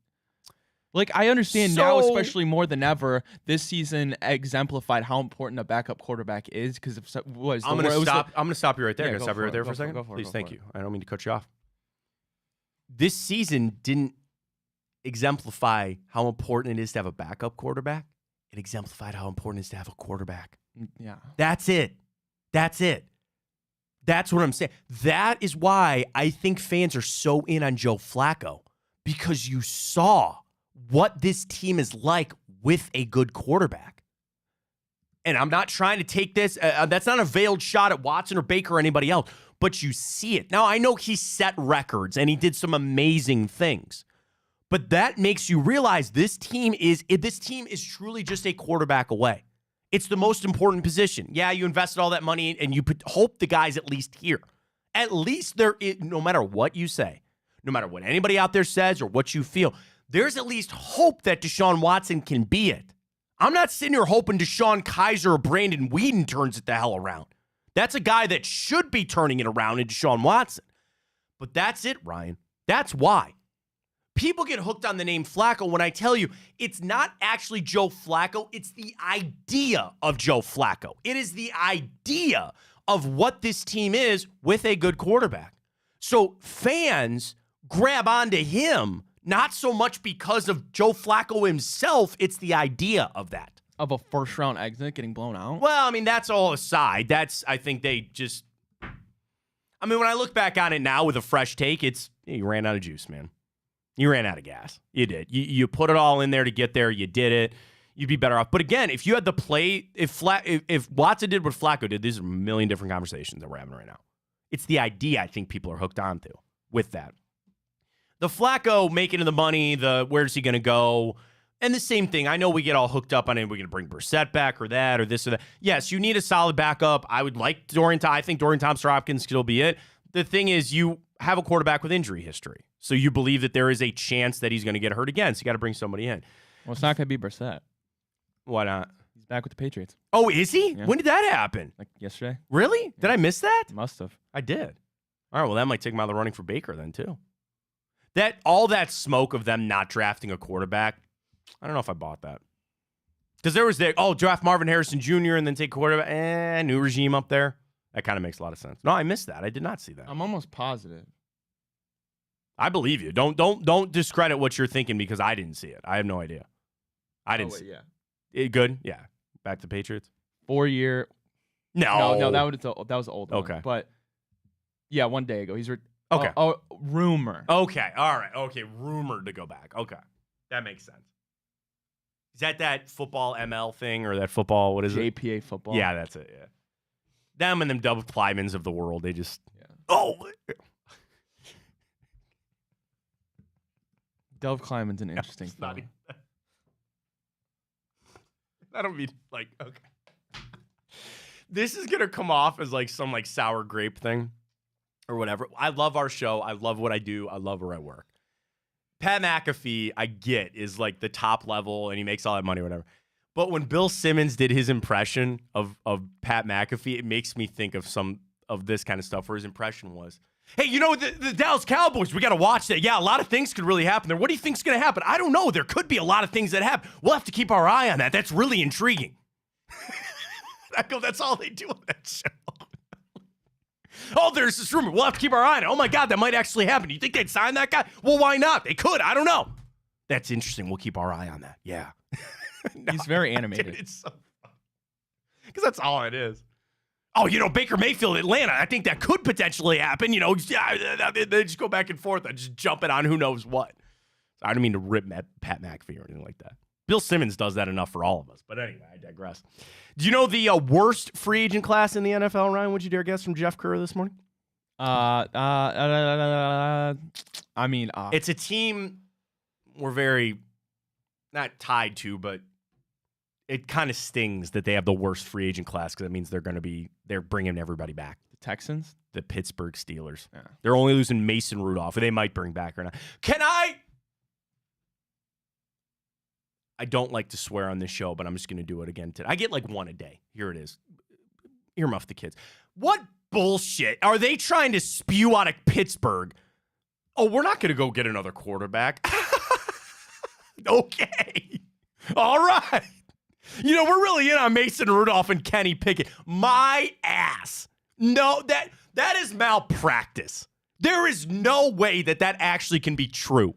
Like, I understand now, especially more than ever, this season exemplified how important a backup quarterback is because of what I'm going to stop you right there. Yeah, Can I stop you right there for a second? Please, thank you. I don't mean to cut you off. This season didn't exemplify how important it is to have a backup quarterback. It exemplified how important it is to have a quarterback. Yeah. That's it. That's it. That's what I'm saying. That is why I think fans are so in on Joe Flacco, because you saw what this team is like with a good quarterback. And I'm not trying to take this. That's not a veiled shot at Watson or Baker or anybody else, but you see it. Now, I know he set records and he did some amazing things. But that makes you realize this team is truly just a quarterback away. It's the most important position. Yeah, you invested all that money and you hope the guy's at least here. At least no matter what you say, no matter what anybody out there says or what you feel, there's at least hope that Deshaun Watson can be it. I'm not sitting here hoping Deshaun Kaiser or Brandon Whedon turns it the hell around. That's a guy that should be turning it around in Deshaun Watson. But that's it, Ryan. That's why. People get hooked on the name Flacco when I tell you it's not actually Joe Flacco. It's the idea of Joe Flacco. It is the idea of what this team is with a good quarterback. So fans grab onto him, not so much because of Joe Flacco himself. It's the idea of that. Of a first-round exit getting blown out? Well, I mean, that's all aside. I think they just... I mean, when I look back on it now with a fresh take, you ran out of juice, man. You ran out of gas. You did. You put it all in there to get there. You did it. You'd be better off. But again, if you had the play, if Watson did what Flacco did, these are a million different conversations that we're having right now. It's the idea I think people are hooked onto with that. The Flacco making the money, where's he going to go? And the same thing. I know we get all hooked up on it. We're going to bring Brissett back or that or this or that. Yes, you need a solid backup. I would like I think Dorian Thompson-Hopkins could still be it. The thing is, you have a quarterback with injury history. So you believe that there is a chance that he's going to get hurt again. So you got to bring somebody in. Well, it's not going to be Brissett. Why not? He's back with the Patriots. Oh, is he? Yeah. When did that happen? Like yesterday. Really? Yeah. Did I miss that? Must have. I did. All right, well, that might take him out of the running for Baker then, too. All that smoke of them not drafting a quarterback, I don't know if I bought that. Because there was draft Marvin Harrison Jr. and then take quarterback. New regime up there. That kind of makes a lot of sense. No, I missed that. I did not see that. I'm almost positive. I believe you. Don't discredit what you're thinking because I didn't see it. I have no idea. I didn't see it. Good? Yeah. Back to Patriots? 4-year. No, that was old. Okay. One. But, yeah, 1 day ago. He's okay. Rumor. Okay. All right. Okay. Rumored to go back. Okay. That makes sense. Is that football ML thing or that football, what is it? JPA football. Yeah, that's it. Yeah. Them and them Dove Klymans of the world, they just, Dove Klyman's an interesting thing. That'll be like, okay. This is going to come off as like some like sour grape thing or whatever. I love our show. I love what I do. I love where I work. Pat McAfee, I get, is like the top level and he makes all that money or whatever. But when Bill Simmons did his impression of Pat McAfee, it makes me think of some of this kind of stuff where his impression was, hey, you know, the Dallas Cowboys, we got to watch that. Yeah, a lot of things could really happen there. What do you think's going to happen? I don't know. There could be a lot of things that happen. We'll have to keep our eye on that. That's really intriguing. I go, that's all they do on that show. Oh, there's this rumor. We'll have to keep our eye on it. Oh, my God, that might actually happen. You think they'd sign that guy? Well, why not? They could. I don't know. That's interesting. We'll keep our eye on that. Yeah. No, he's very animated. Dude, it's so fun. Because that's all it is. Oh, you know, Baker Mayfield, Atlanta. I think that could potentially happen. You know, they just go back and forth. I just jump it on who knows what. I don't mean to rip Pat McAfee or anything like that. Bill Simmons does that enough for all of us. But anyway, I digress. Do you know the worst free agent class in the NFL, Ryan? Would you dare guess from Jeff Kerr this morning? It's a team we're very not tied to, but it kind of stings that they have the worst free agent class because it means they're bringing everybody back. The Texans? The Pittsburgh Steelers. Yeah. They're only losing Mason Rudolph, who they might bring back or not. I don't like to swear on this show, but I'm just going to do it again today. I get like one a day. Here it is. Earmuff the kids. What bullshit are they trying to spew out of Pittsburgh? Oh, we're not going to go get another quarterback. Okay. All right. You know, we're really in on Mason Rudolph and Kenny Pickett. My ass. No, that is malpractice. There is no way that actually can be true.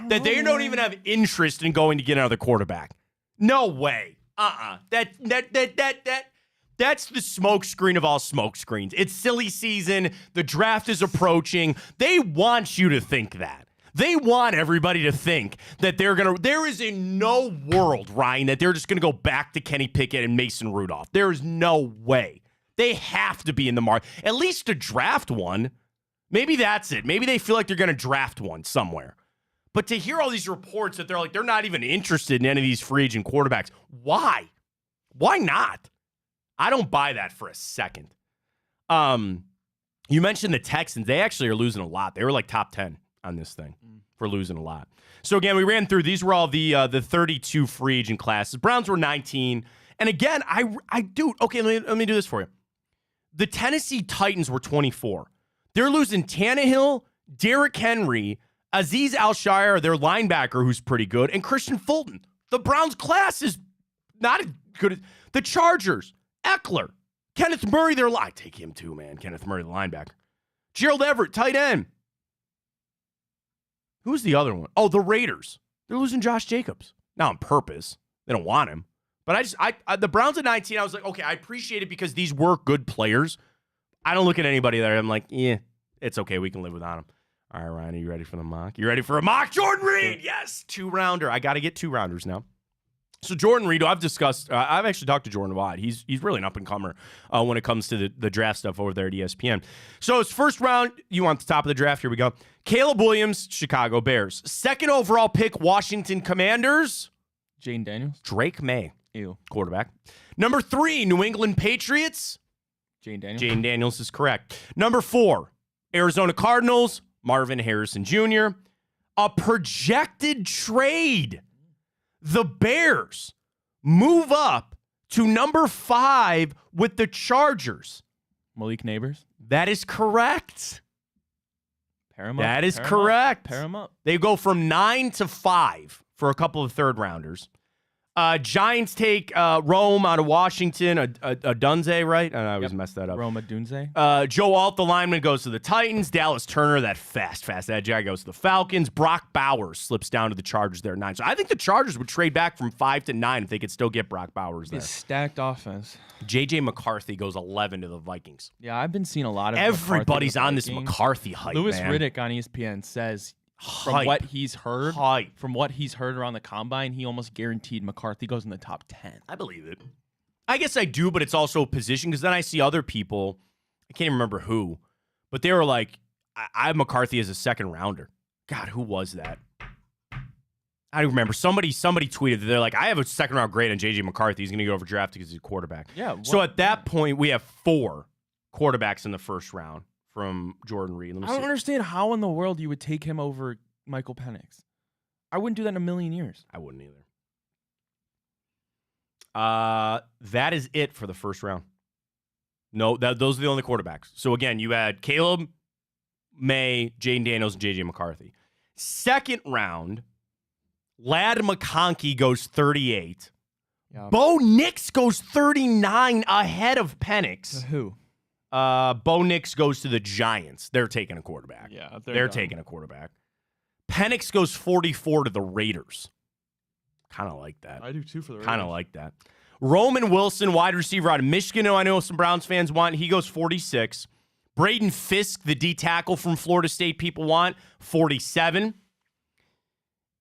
That they don't even have interest in going to get another quarterback. No way. That's the smoke screen of all smoke screens. It's silly season. The draft is approaching. They want you to think that. They want everybody to think that there is in no world, Ryan, that they're just going to go back to Kenny Pickett and Mason Rudolph. There is no way. They have to be in the market, at least to draft one. Maybe that's it. Maybe they feel like they're going to draft one somewhere. But to hear all these reports that they're not even interested in any of these free agent quarterbacks. Why? Why not? I don't buy that for a second. You mentioned the Texans. They actually are losing a lot. They were like top 10 on this thing for losing a lot. So again, we ran through. These were all the 32 free agent classes. Browns were 19. And again, okay, let me do this for you. The Tennessee Titans were 24. They're losing Tannehill, Derrick Henry, Azeez Al-Shire, their linebacker, who's pretty good, and Christian Fulton. The Browns class is not as good as the Chargers. Eckler, Kenneth Murray, I take him too, man. Kenneth Murray, the linebacker. Gerald Everett, tight end. Who's the other one? Oh, the Raiders. They're losing Josh Jacobs. Not on purpose. They don't want him. But the Browns at 19, I was like, okay, I appreciate it because these were good players. I don't look at anybody there. I'm like, yeah, it's okay. We can live without him. All right, Ryan, are you ready for the mock? You ready for a mock? Jordan Reed, yes, 2-rounder. I got to get 2-rounders now. So Jordan Reed, I've actually talked to Jordan a lot. He's really an up-and-comer when it comes to the draft stuff over there at ESPN. So his first round, you want the top of the draft, here we go. Caleb Williams, Chicago Bears. Second overall pick, Washington Commanders. Jane Daniels. Drake May. Ew. Quarterback. Number 3, New England Patriots. Jane Daniels. Jane Daniels is correct. Number 4, Arizona Cardinals. Marvin Harrison Jr. A projected trade. The Bears move up to number 5 with the Chargers. Malik Neighbors. That is correct. Pair 'em up. That is correct. Pair 'em up. They go from 9 to 5 for a couple of third-rounders. Giants take Rome out of Washington, a Dunze, right? I always mess that up. Rome Dunze. Joe Alt, the lineman, goes to the Titans. Dallas Turner, that fast edge guy, goes to the Falcons. Brock Bowers slips down to the Chargers there at 9. So I think the Chargers would trade back from 5 to 9 if they could still get Brock Bowers there. It's stacked offense. J.J. McCarthy goes 11 to the Vikings. Yeah, I've been seeing a lot of everybody's McCarthy on this McCarthy hype, Louis man. Riddick on ESPN says from what he's heard around the combine, he almost guaranteed McCarthy goes in the top 10. I believe it. I guess I do, but it's also a position because then I see other people, I can't even remember who, but they were like, I have McCarthy as a second rounder. God, who was that? I don't remember. Somebody tweeted that they're like, I have a second round grade on J.J. McCarthy. He's going to get overdrafted because he's a quarterback. Yeah. So at that point, we have 4 quarterbacks in the first round from Jordan Reed. I don't understand how in the world you would take him over Michael Penix. I wouldn't do that in a million years. I wouldn't either. That is it for the first round. No, those are the only quarterbacks. So again, you had Caleb, May, Jaden Daniels, and J.J. McCarthy. Second round, Ladd McConkey goes 38. Yeah. Bo Nix goes 39 ahead of Penix. Who? Bo Nix goes to the Giants. They're taking a quarterback. Yeah, they're taking a quarterback. Penix goes 44 to the Raiders. Kind of like that. I do too for the Raiders. Kind of like that. Roman Wilson, wide receiver out of Michigan, who I know some Browns fans want. He goes 46. Braden Fisk, the D tackle from Florida State, people want 47.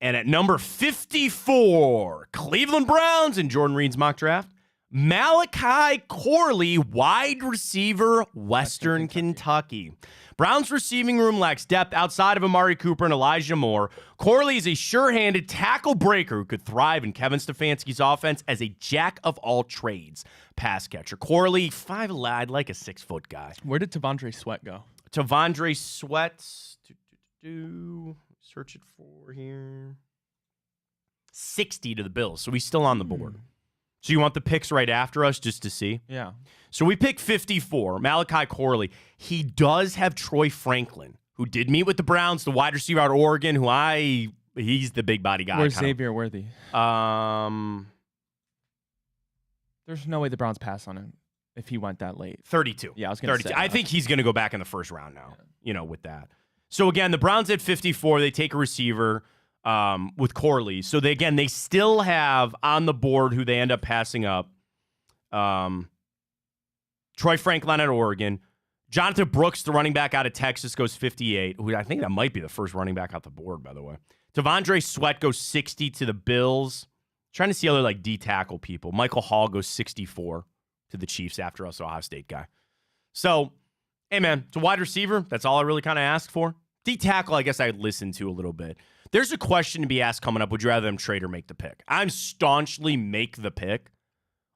And at number 54, Cleveland Browns in Jordan Reed's mock draft, Malachi Corley, wide receiver, Western Kentucky. Browns receiving room lacks depth outside of Amari Cooper and Elijah Moore. Corley is a sure-handed tackle breaker who could thrive in Kevin Stefanski's offense as a jack-of-all-trades pass catcher. Corley, 5'11", like a 6-foot guy. Where did Tavondre Sweat go? Tavondre Sweat, search it for here. 60 to the Bills, so he's still on the board. So you want the picks right after us just to see? Yeah. So we pick 54, Malachi Corley. He does have Troy Franklin, who did meet with the Browns, the wide receiver out of Oregon, he's the big body guy. Where's Xavier Worthy? There's no way the Browns pass on him if he went that late. 32. Yeah, I was going to say. I think he's going to go back in the first round now, with that. So again, the Browns at 54, they take a receiver with Corley. So they still have on the board who they end up passing up. Troy Franklin out of Oregon. Jonathan Brooks, the running back out of Texas, goes 58. Who I think that might be the first running back out the board, by the way. Tavondre Sweat goes 60 to the Bills. Trying to see other D tackle people. Michael Hall goes 64 to the Chiefs after us, Ohio State guy. So, hey man, it's a wide receiver. That's all I really kind of asked for. D tackle, I guess I'd listen to a little bit. There's a question to be asked coming up. Would you rather them trade or make the pick? I'm staunchly make the pick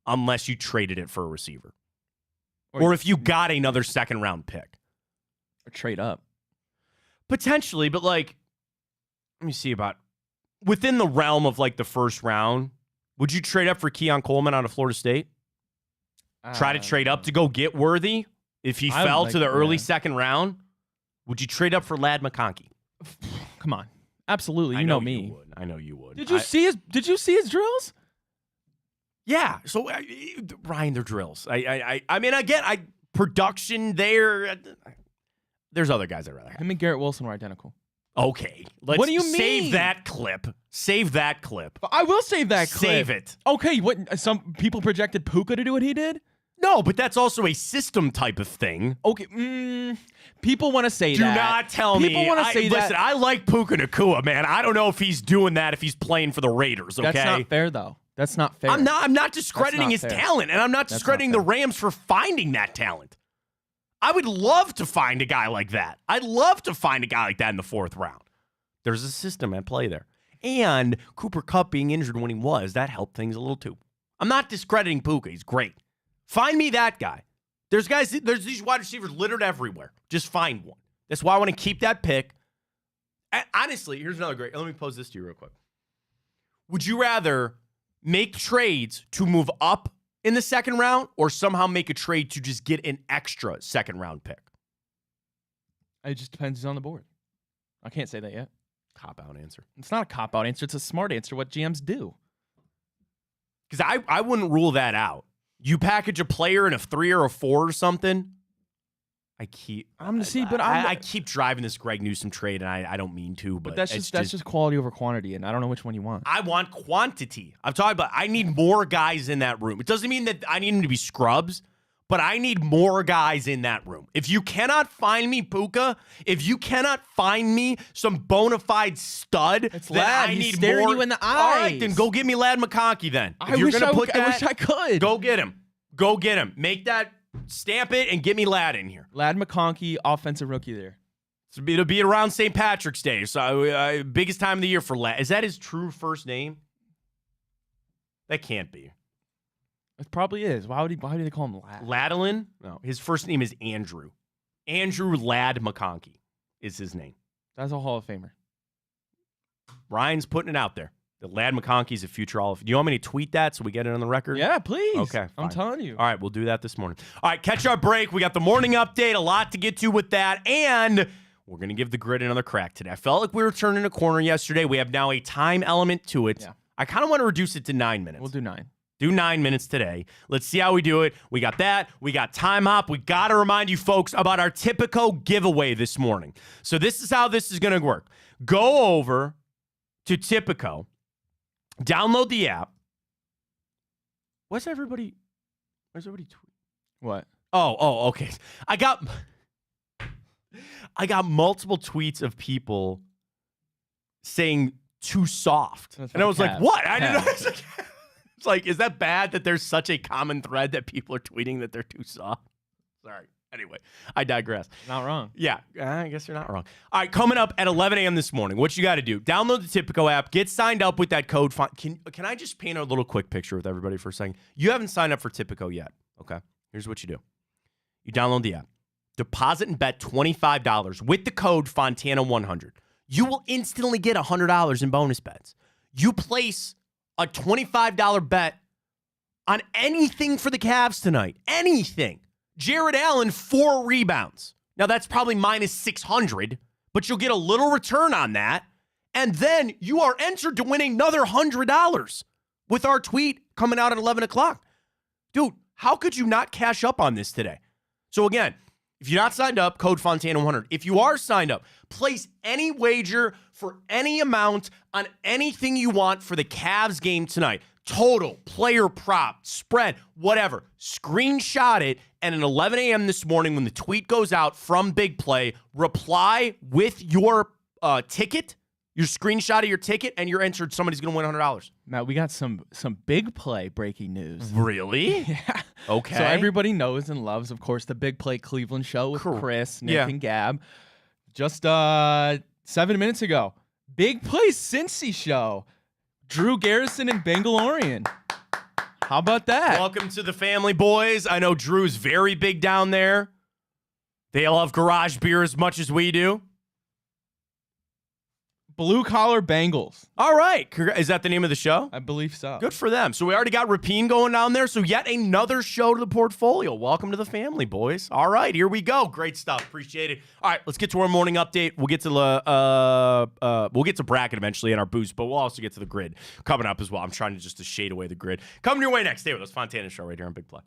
unless you traded it for a receiver. Or if you got another second round pick. Or trade up. Potentially, but let me see about within the realm of the first round, would you trade up for Keon Coleman out of Florida State? Try to trade up to go get Worthy if he fell to the early second round? Would you trade up for Ladd McConkey? Come on. Absolutely. You know me. I know you would. Did you see his drills? Yeah. So Ryan, they're drills. I mean, again, production there. There's other guys I'd rather have. Him and Garrett Wilson were identical. Okay. What do you mean? Save that clip. Save that clip. I will save that clip. Save it. Okay. What? Some people projected Puka to do what he did? No, but that's also a system type of thing. Okay. People want to say Do that. Do not tell me. People want to say that. Listen, I like Puka Nacua, man. I don't know if he's doing that if he's playing for the Raiders, okay? That's not fair, though. That's not fair. I'm not discrediting his talent, and I'm not discrediting the Rams for finding that talent. I would love to find a guy like that. I'd love to find a guy like that in the fourth round. There's a system at play there. And Cooper Kupp being injured when he was, that helped things a little too. I'm not discrediting Puka. He's great. Find me that guy. There's these wide receivers littered everywhere. Just find one. That's why I want to keep that pick. And honestly, here's another great. Let me pose this to you real quick. Would you rather make trades to move up in the second round or somehow make a trade to just get an extra second round pick? It just depends who's on the board. I can't say that yet. Cop-out answer. It's not a cop-out answer. It's a smart answer, what GMs do. Because I wouldn't rule that out. You package a player in a 3 or a 4 or something. I keep driving this Greg Newsome trade, and I don't mean to, but that's just quality over quantity, and I don't know which one you want. I want quantity. I'm talking about I need more guys in that room. It doesn't mean that I need them to be scrubs, but I need more guys in that room. If you cannot find me Puka, if you cannot find me some bona fide stud, it's Ladd. He's staring you in the eyes. All right, then go get me Ladd McConkey then. I wish I could. Go get him. Go get him. Make that, stamp it, and get me Ladd in here. Ladd McConkey, offensive rookie there. So it'll be around St. Patrick's Day. So biggest time of the year for Ladd. Is that his true first name? That can't be. It probably is. Why do they call him Ladd? Ladolin? No, his first name is Andrew. Andrew Ladd McConkey is his name. That's a Hall of Famer. Ryan's putting it out there. The Lad McConkey's a future All. Do you want me to tweet that so we get it on the record? Yeah, please. Okay, I'm fine. telling you. All right, we'll do that this morning. All right, catch our break. We got the morning update, a lot to get to with that, and we're going to give the grid another crack today. I felt like we were turning a corner yesterday. We have now a time element to it. Yeah. I kind of want to reduce it to 9 minutes. We'll do 9. Do 9 minutes today. Let's see how we do it. We got that. We got time hop. We got to remind you folks about our Tipico giveaway this morning. So this is how this is going to work. Go over to Tipico. Download the app. Where's everybody tweet? What? Oh, okay. I got multiple tweets of people saying too soft. And I was like, what? I didn't know. It's like, is that bad that there's such a common thread that people are tweeting that they're too soft? Sorry. Anyway, I digress. Not wrong. Yeah, I guess you're not wrong. All right, coming up at 11 a.m. this morning, what you got to do, download the Tipico app, get signed up with that code. Can I just paint a little quick picture with everybody for a second? You haven't signed up for Tipico yet, okay? Here's what you do. You download the app, deposit and bet $25 with the code Fontana100. You will instantly get $100 in bonus bets. You place a $25 bet on anything for the Cavs tonight, anything. Jared Allen, 4 rebounds. Now, that's probably minus 600, but you'll get a little return on that. And then you are entered to win another $100 with our tweet coming out at 11 o'clock. Dude, how could you not cash up on this today? So again, if you're not signed up, code Fontana100. If you are signed up, place any wager for any amount on anything you want for the Cavs game tonight. Total, player prop, spread, whatever. Screenshot it, and at 11 a.m. this morning when the tweet goes out from Big Play, reply with your ticket, your screenshot of your ticket, and you're entered. Somebody's going to win $100. Matt, we got some Big Play breaking news. Really? Yeah. Okay. So everybody knows and loves, of course, the Big Play Cleveland show with Chris, Nick, and Gab. Just 7 minutes ago, Big Play Cincy show. Drew Garrison and Bangalorian. How about that? Welcome to the family, boys. I know Drew's very big down there. They love garage beer as much as we do. Blue Collar Bengals. All right. Is that the name of the show? I believe so. Good for them. So we already got Rapine going down there. So yet another show to the portfolio. Welcome to the family, boys. All right, here we go. Great stuff. Appreciate it. All right, let's get to our morning update. We'll get to bracket eventually in our boost, but we'll also get to the grid coming up as well. I'm trying to just shade away the grid. Coming your way next. Stay with us. Fontana Show right here on Big Play.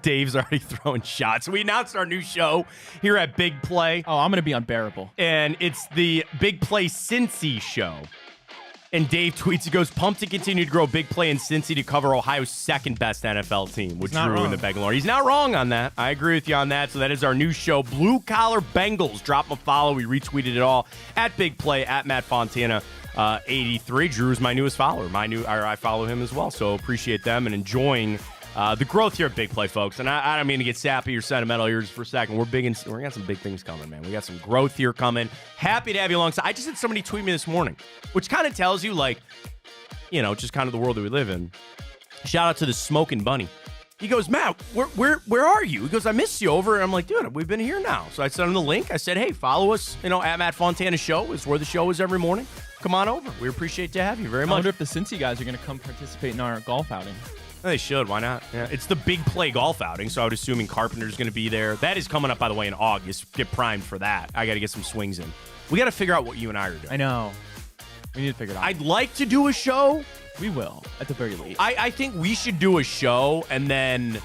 Dave's already throwing shots. We announced our new show here at Big Play. Oh, I'm going to be unbearable. And it's the Big Play Cincy show. And Dave tweets, he goes, pumped to continue to grow Big Play in Cincy to cover Ohio's second best NFL team, with Drew and the Bangalore. He's not wrong on that. I agree with you on that. So that is our new show, Blue Collar Bengals. Drop him a follow. We retweeted it all at Big Play, at Matt Fontana 83. Drew's my newest follower. I follow him as well. So appreciate them and enjoying the growth here at Big Play, folks. And I don't mean to get sappy or sentimental here just for a second. We got some big things coming, man. We got some growth here coming. Happy to have you alongside. I just had somebody tweet me this morning, which kind of tells you, like, you know, just kind of the world that we live in. Shout out to the Smoking Bunny. He goes, Matt, where are you? He goes, I missed you over. And I'm like, dude, we've been here now. So I sent him the link. I said, hey, follow us, at Matt Fontana Show. Is where the show is every morning. Come on over. We appreciate to have you very much. I wonder if the Cincy guys are going to come participate in our golf outing. They should. Why not? Yeah. It's the Big Play golf outing, so I would assume Carpenter's going to be there. That is coming up, by the way, in August. Get primed for that. I got to get some swings in. We got to figure out what you and I are doing. I know. We need to figure it out. I'd like to do a show. We will, at the very least. I think we should do a show and then,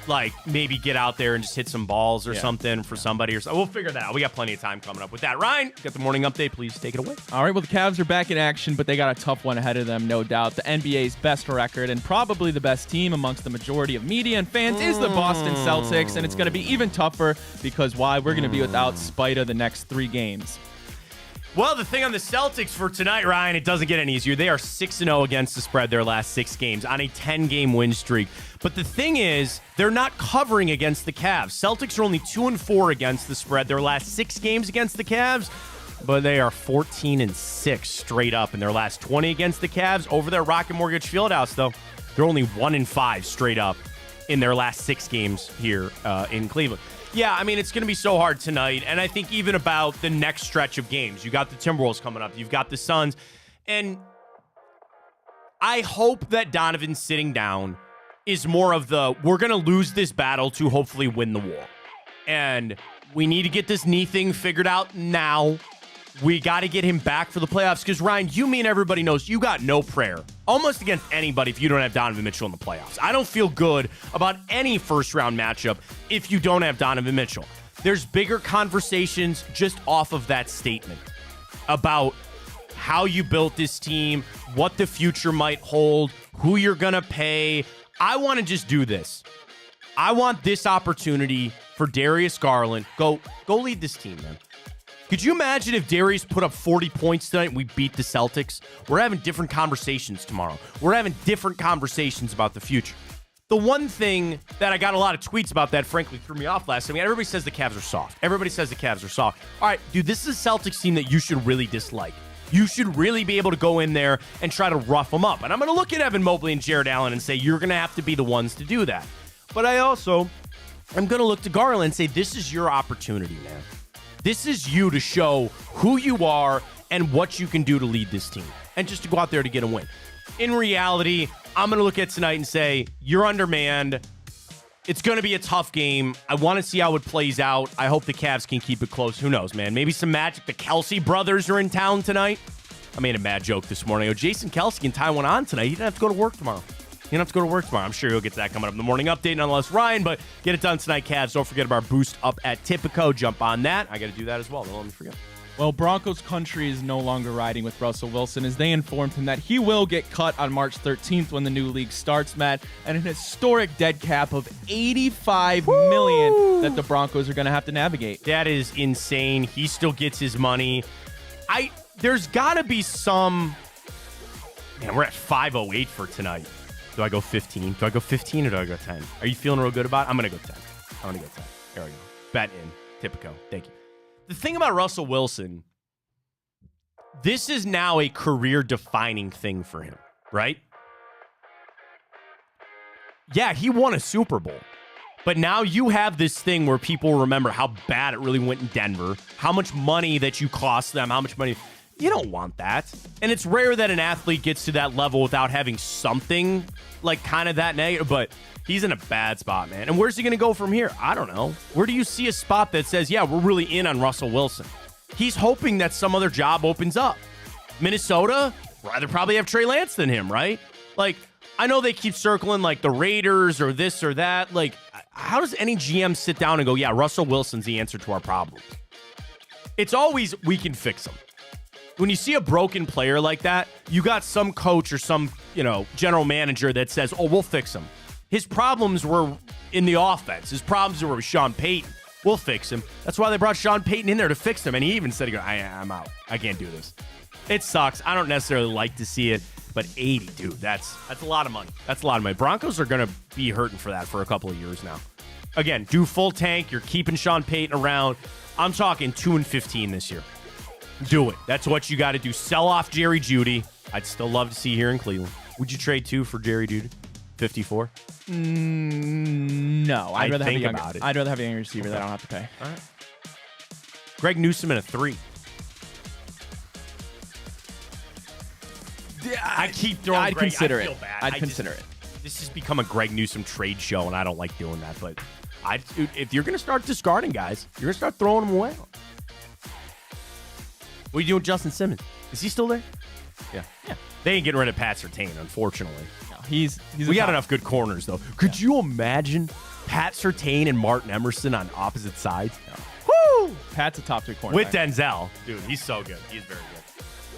like, maybe get out there and just hit some balls or something for somebody or something. We'll figure that out. We got plenty of time coming up with that. Ryan, got the morning update. Please take it away. All right, well, the Cavs are back in action, but they got a tough one ahead of them, no doubt. The NBA's best record and probably the best team amongst the majority of media and fans is the Boston Celtics, and it's going to be even tougher because why? We're going to be without Spida the next 3 games. Well, the thing on the Celtics for tonight, Ryan, it doesn't get any easier. They are 6-0 against the spread their last 6 games on a 10-game win streak. But the thing is, they're not covering against the Cavs. Celtics are only 2-4 against the spread their last 6 games against the Cavs, but they are 14-6 straight up in their last 20 against the Cavs. Over their Rocket Mortgage Fieldhouse, though, they're only 1-5 straight up in their last 6 games here in Cleveland. Yeah, I mean, it's going to be so hard tonight, and I think even about the next stretch of games. You got the Timberwolves coming up. You've got the Suns, and I hope that Donovan sitting down is more of the, we're going to lose this battle to hopefully win the war. And we need to get this knee thing figured out now. We got to get him back for the playoffs because, Ryan, you mean everybody knows you got no prayer almost against anybody if you don't have Donovan Mitchell in the playoffs. I don't feel good about any first-round matchup if you don't have Donovan Mitchell. There's bigger conversations just off of that statement about how you built this team, what the future might hold, who you're going to pay. I want to just do this. I want this opportunity for Darius Garland. Go lead this team, man. Could you imagine if Darius put up 40 points tonight and we beat the Celtics? We're having different conversations tomorrow. We're having different conversations about the future. The one thing that I got a lot of tweets about that, frankly, threw me off last time. Everybody says the Cavs are soft. Everybody says the Cavs are soft. All right, dude, this is a Celtics team that you should really dislike. You should really be able to go in there and try to rough them up. And I'm going to look at Evan Mobley and Jared Allen and say, you're going to have to be the ones to do that. But I also am going to look to Garland and say, this is your opportunity, man. This is you to show who you are and what you can do to lead this team and just to go out there to get a win. In reality, I'm going to look at tonight and say, you're undermanned. It's going to be a tough game. I want to see how it plays out. I hope the Cavs can keep it close. Who knows, man? Maybe some magic. The Kelsey brothers are in town tonight. I made a mad joke this morning. Jason Kelsey can tie one on tonight. He didn't have to go to work tomorrow. I'm sure you'll get to that coming up in the morning update, nonetheless, Ryan. But get it done tonight, Cavs. Don't forget about our boost up at Tipico. Jump on that. I got to do that as well. Don't let me forget. Well, Broncos country is no longer riding with Russell Wilson as they informed him that he will get cut on March 13th when the new league starts, Matt, and an historic dead cap of $85 million that the Broncos are going to have to navigate. That is insane. He still gets his money. There's got to be some... Man, we're at 5:08 for tonight. Do I go 15? Do I go 15 or do I go 10? Are you feeling real good about it? I'm going to go 10. I'm going to go 10. There we go. Bet in. Tipico. Thank you. The thing about Russell Wilson, this is now a career-defining thing for him, right? Yeah, he won a Super Bowl. But now you have this thing where people remember how bad it really went in Denver, how much money that you cost them, how much money... You don't want that. And it's rare that an athlete gets to that level without having something like kind of that negative, but he's in a bad spot, man. And where's he going to go from here? I don't know. Where do you see a spot that says, yeah, we're really in on Russell Wilson? He's hoping that some other job opens up. Minnesota, rather probably have Trey Lance than him, right? Like, I know they keep circling like the Raiders or this or that. Like, how does any GM sit down and go, yeah, Russell Wilson's the answer to our problems? It's always, we can fix them. When you see a broken player like that, you got some coach or some, general manager that says, oh, we'll fix him. His problems were in the offense. His problems were with Sean Payton. We'll fix him. That's why they brought Sean Payton in there to fix him. And he even said, I'm out. I can't do this. It sucks. I don't necessarily like to see it, but 80, dude, that's a lot of money. That's a lot of money. Broncos are going to be hurting for that for a couple of years now. Again, do full tank. You're keeping Sean Payton around. I'm talking 2-15 this year. Do it. That's what you got to do. Sell off Jerry Jeudy. I'd still love to see here in Cleveland. Would you trade 2 for Jerry Jeudy? 54? No. I'd rather have a young receiver that I don't have to pay. All right. Greg Newsome in a 3. I keep throwing I'd Greg. consider I feel it. bad. I'd consider it. This has become a Greg Newsome trade show, and I don't like doing that. But if you're going to start discarding guys, you're going to start throwing them away. What are you doing with Justin Simmons? Is he still there? Yeah. They ain't getting rid of Pat Surtain, unfortunately. No, he's we got enough good corners, though. Could you imagine Pat Surtain and Martin Emerson on opposite sides? No. Woo! Pat's a top 3 corner. With Denzel. Dude, he's so good. He's very good.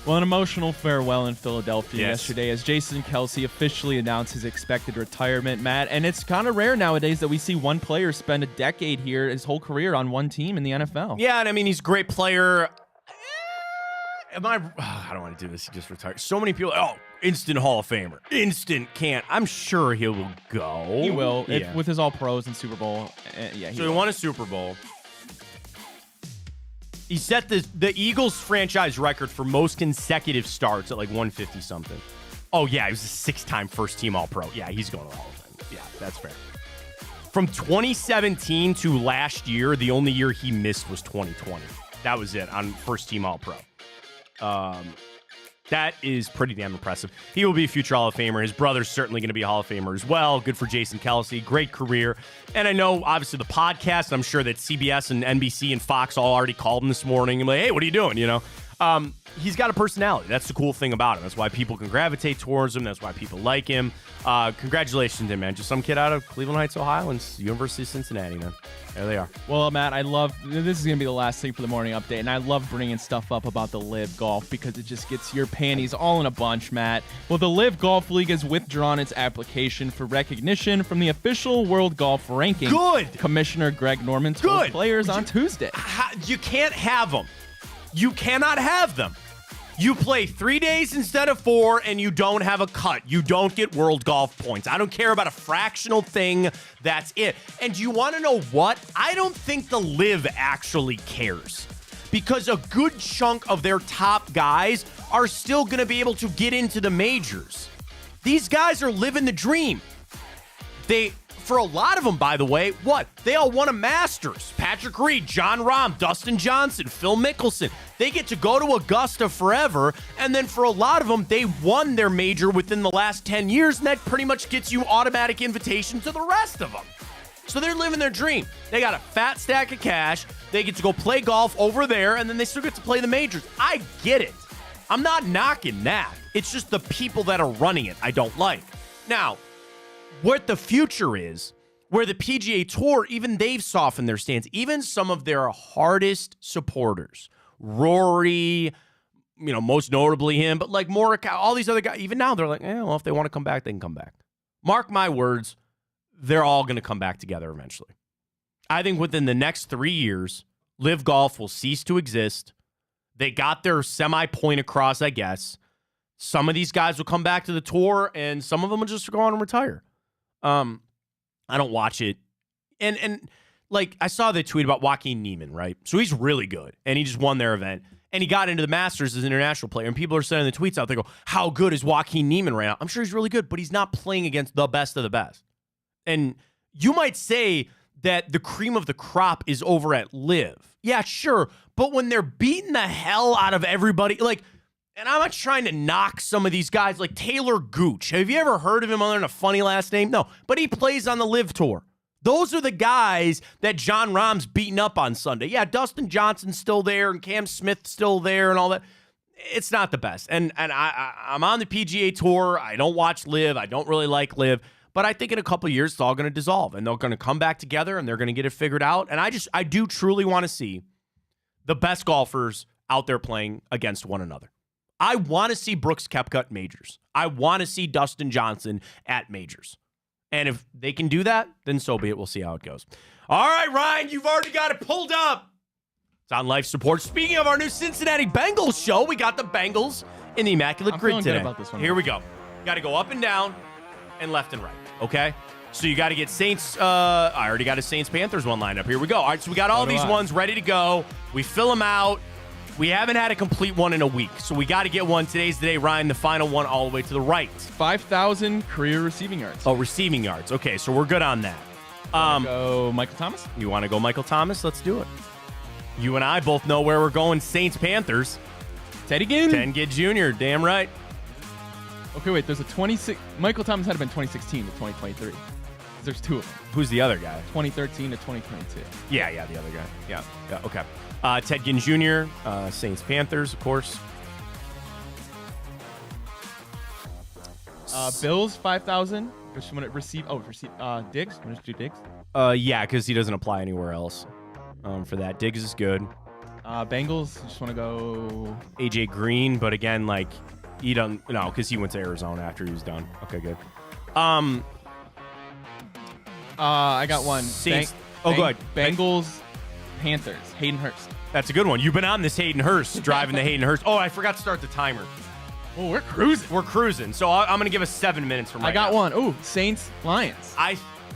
Well, an emotional farewell in Philadelphia yesterday as Jason Kelce officially announced his expected retirement, Matt. And it's kind of rare nowadays that we see one player spend a decade here, his whole career on one team in the NFL. Yeah, and I mean, he's a great player. I don't want to do this. He just retired. So many people, instant Hall of Famer. Instant can't. I'm sure he will go. He will. With his All-Pros and Super Bowl. He won a Super Bowl. He set the Eagles franchise record for most consecutive starts at like 150-something. Oh, yeah, he was a 6-time first-team All-Pro. Yeah, he's going to the Hall of Fame. Yeah, that's fair. From 2017 to last year, the only year he missed was 2020. That was it on first-team All-Pro. That is pretty damn impressive. He will be a future Hall of Famer. His brother's certainly going to be a Hall of Famer as well. Good for Jason Kelce. Great career. And I know, obviously, the podcast, I'm sure that CBS and NBC and Fox all already called him this morning and like, hey, what are you doing, He's got a personality. That's the cool thing about him. That's why people can gravitate towards him. That's why people like him. Congratulations to him, man. Just some kid out of Cleveland Heights, Ohio, and University of Cincinnati, man. There they are. Well, Matt, this is going to be the last thing for the morning update, and I love bringing stuff up about the Live Golf because it just gets your panties all in a bunch, Matt. Well, the Live Golf League has withdrawn its application for recognition from the official World Golf Ranking. Good. Commissioner Greg Norman told players on Tuesday. You can't have them. You cannot have them. You play 3 days instead of 4, and you don't have a cut. You don't get world golf points. I don't care about a fractional thing. That's it. And do you want to know what? I don't think the Live actually cares. Because a good chunk of their top guys are still going to be able to get into the majors. These guys are living the dream. For a lot of them, by the way, they all won a Masters. Patrick Reed, John Rahm, Dustin Johnson, Phil Mickelson. They get to go to Augusta forever, and then for a lot of them, they won their major within the last 10 years, and that pretty much gets you automatic invitation to the rest of them. So they're living their dream. They got a fat stack of cash. They get to go play golf over there, and then they still get to play the majors. I get it. I'm not knocking that. It's just the people that are running it I don't like. Now, what the future is, where the PGA Tour, even they've softened their stance. Even some of their hardest supporters, Rory, most notably him, but like Morikawa, all these other guys, even now they're like, if they want to come back, they can come back. Mark my words, they're all going to come back together eventually. I think within the next 3 years, Live Golf will cease to exist. They got their semi-point across, I guess. Some of these guys will come back to the tour, and some of them will just go on and retire. I don't watch it. And like, I saw the tweet about Joaquin Niemann, right? So he's really good, and he just won their event. And he got into the Masters as an international player, and people are sending the tweets out. They go, how good is Joaquin Niemann right now? I'm sure he's really good, but he's not playing against the best of the best. And you might say that the cream of the crop is over at Live. Yeah, sure. But when they're beating the hell out of everybody, like, and I'm not trying to knock some of these guys like Taylor Gooch. Have you ever heard of him other than a funny last name? No, but he plays on the Live Tour. Those are the guys that John Rahm's beating up on Sunday. Yeah, Dustin Johnson's still there and Cam Smith's still there and all that. it's not the best. And I'm on the PGA Tour. I don't watch Live. I don't really like Live. But I think in a couple of years, it's all going to dissolve. And they're going to come back together, and they're going to get it figured out. And I do truly want to see the best golfers out there playing against one another. I want to see Brooks Koepka at majors. I want to see Dustin Johnson at majors. And if they can do that, then so be it. We'll see how it goes. All right, Ryan, you've already got it pulled up. It's on life support. Speaking of our new Cincinnati Bengals show, we got the Bengals in the Immaculate I'm Grid feeling today. good about this one. Here we go. Got to go up and down and left and right, okay? So you got to get Saints. I already got a Saints-Panthers one lined up. Here we go. All right, so we got all these ones ready to go. We fill them out. We haven't had a complete one in a week, so we got to get one. Today's the day, Ryan, the final one all the way to the right. 5,000 career receiving yards. Oh, receiving yards. Okay, so we're good on that. Go Michael Thomas? You want to go Michael Thomas? Let's do it. You and I both know where we're going. Saints-Panthers. Teddy Ginn? 10 Gid Jr., damn right. Okay, wait, there's a 26. Michael Thomas had to been 2016 to 2023. There's two of them. Who's the other guy? 2013 to 2022. Yeah, the other guy. Yeah, okay. Ted Ginn Jr., Saints-Panthers, of course. Bills, 5,000. Just want to receive. Diggs. Want to do Diggs? Yeah, because he doesn't apply anywhere else for that. Diggs is good. Bengals, just want to go. AJ Green, but again, like, he doesn't. No, because he went to Arizona after he was done. Okay, good. I got one. Saints. Go ahead. Bengals, Panthers. Hayden Hurst. That's a good one. You've been on this Hayden Hurst, driving the Hayden Hurst. Oh, I forgot to start the timer. Oh, we're cruising. We're cruising. So I'm going to give us 7 minutes from right I got now. one. Ooh, Saints, Lions.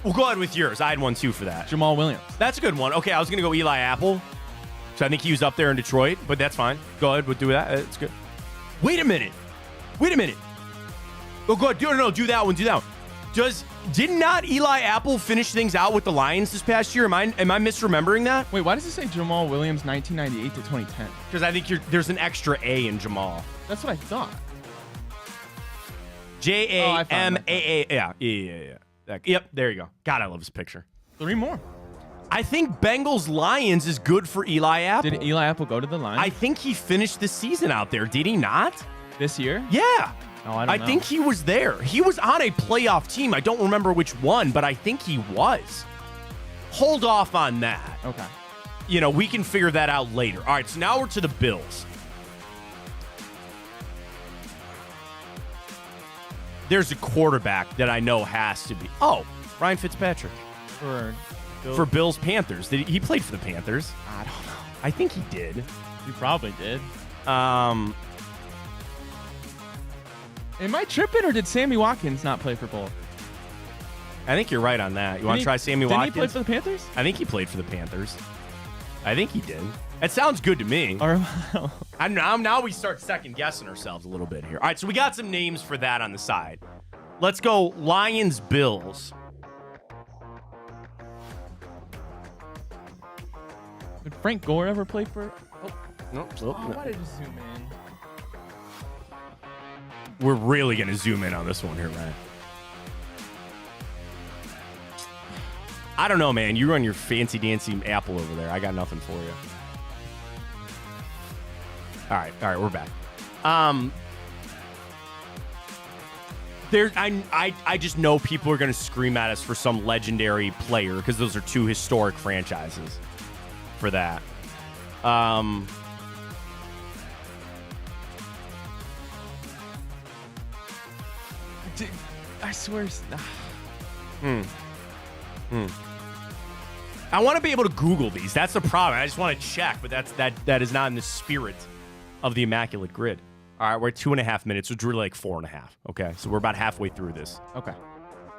We'll go ahead with yours. I had one too for that. Jamal Williams. That's a good one. Okay, I was going to go Eli Apple. So I think he was up there in Detroit, but that's fine. Go ahead. We'll do that. It's good. Wait a minute. Oh, go ahead. Do that one. Did not Eli Apple finish things out with the Lions this past year? Am I misremembering that? Wait, why does it say Jamal Williams 1998 to 2010? Because I think there's an extra A in Jamal. That's what I thought. Jamaa. Yeah. Yep, there you go. God, I love this picture. 3 more. I think Bengals Lions is good for Eli Apple. Did Eli Apple go to the Lions? I think he finished the season out there. Did he not? This year? Yeah. Oh, I don't know. I think he was there. He was on a playoff team. I don't remember which one, but I think he was. Hold off on that. Okay. We can figure that out later. All right, so now we're to the Bills. There's a quarterback that I know has to be. Oh, Ryan Fitzpatrick. For Bills Panthers. He played for the Panthers? I don't know. I think he did. He probably did. Am I tripping, or did Sammy Watkins not play for both? I think you're right on that. You want to try Sammy Watkins? Didn't he play for the Panthers? I think he played for the Panthers. I think he did. It sounds good to me. Now we start second guessing ourselves a little bit here. All right, so we got some names for that on the side. Let's go Lions Bills. Did Frank Gore ever play for? Nope. Why did you zoom in? We're really going to zoom in on this one here, man. I don't know, man. You run your fancy dancy Apple over there. I got nothing for you. All right, we're back. I just know people are going to scream at us for some legendary player because those are two historic franchises for that. I swear. I want to be able to Google these. That's the problem. I just want to check, but that is not in the spirit of the Immaculate Grid. All right, we're at 2.5 minutes, which we're like 4.5. Okay, so we're about halfway through this. Okay.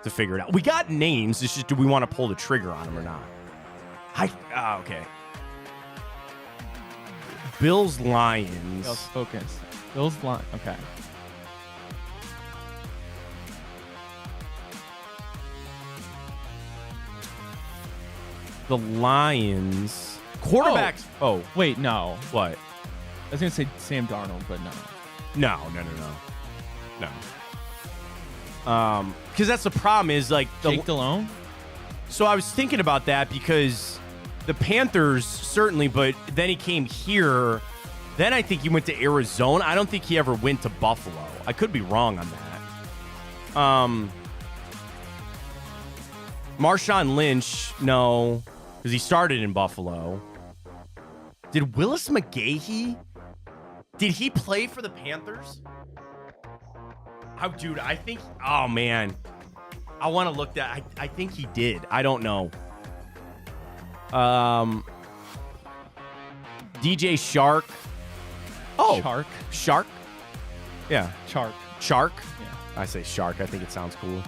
To figure it out. We got names. It's just, do we want to pull the trigger on them or not? Okay. Bills Lions. Bills focus. Bills Lions. Okay. The Lions. Quarterbacks. Oh. Wait, no. What? I was going to say Sam Darnold, but no. No. Because that's the problem is like Jake Delhomme? So I was thinking about that because the Panthers certainly, but then he came here Then I think he went to Arizona. I don't think he ever went to Buffalo. I could be wrong on that. Marshawn Lynch, no, because he started in Buffalo. Did Willis McGahee? Did he play for the Panthers? Oh, dude, I think. Oh man, I want to look that. I think he did. I don't know. DJ Shark. Oh, Shark. Yeah, Shark. Yeah. I say Shark. I think it sounds cool.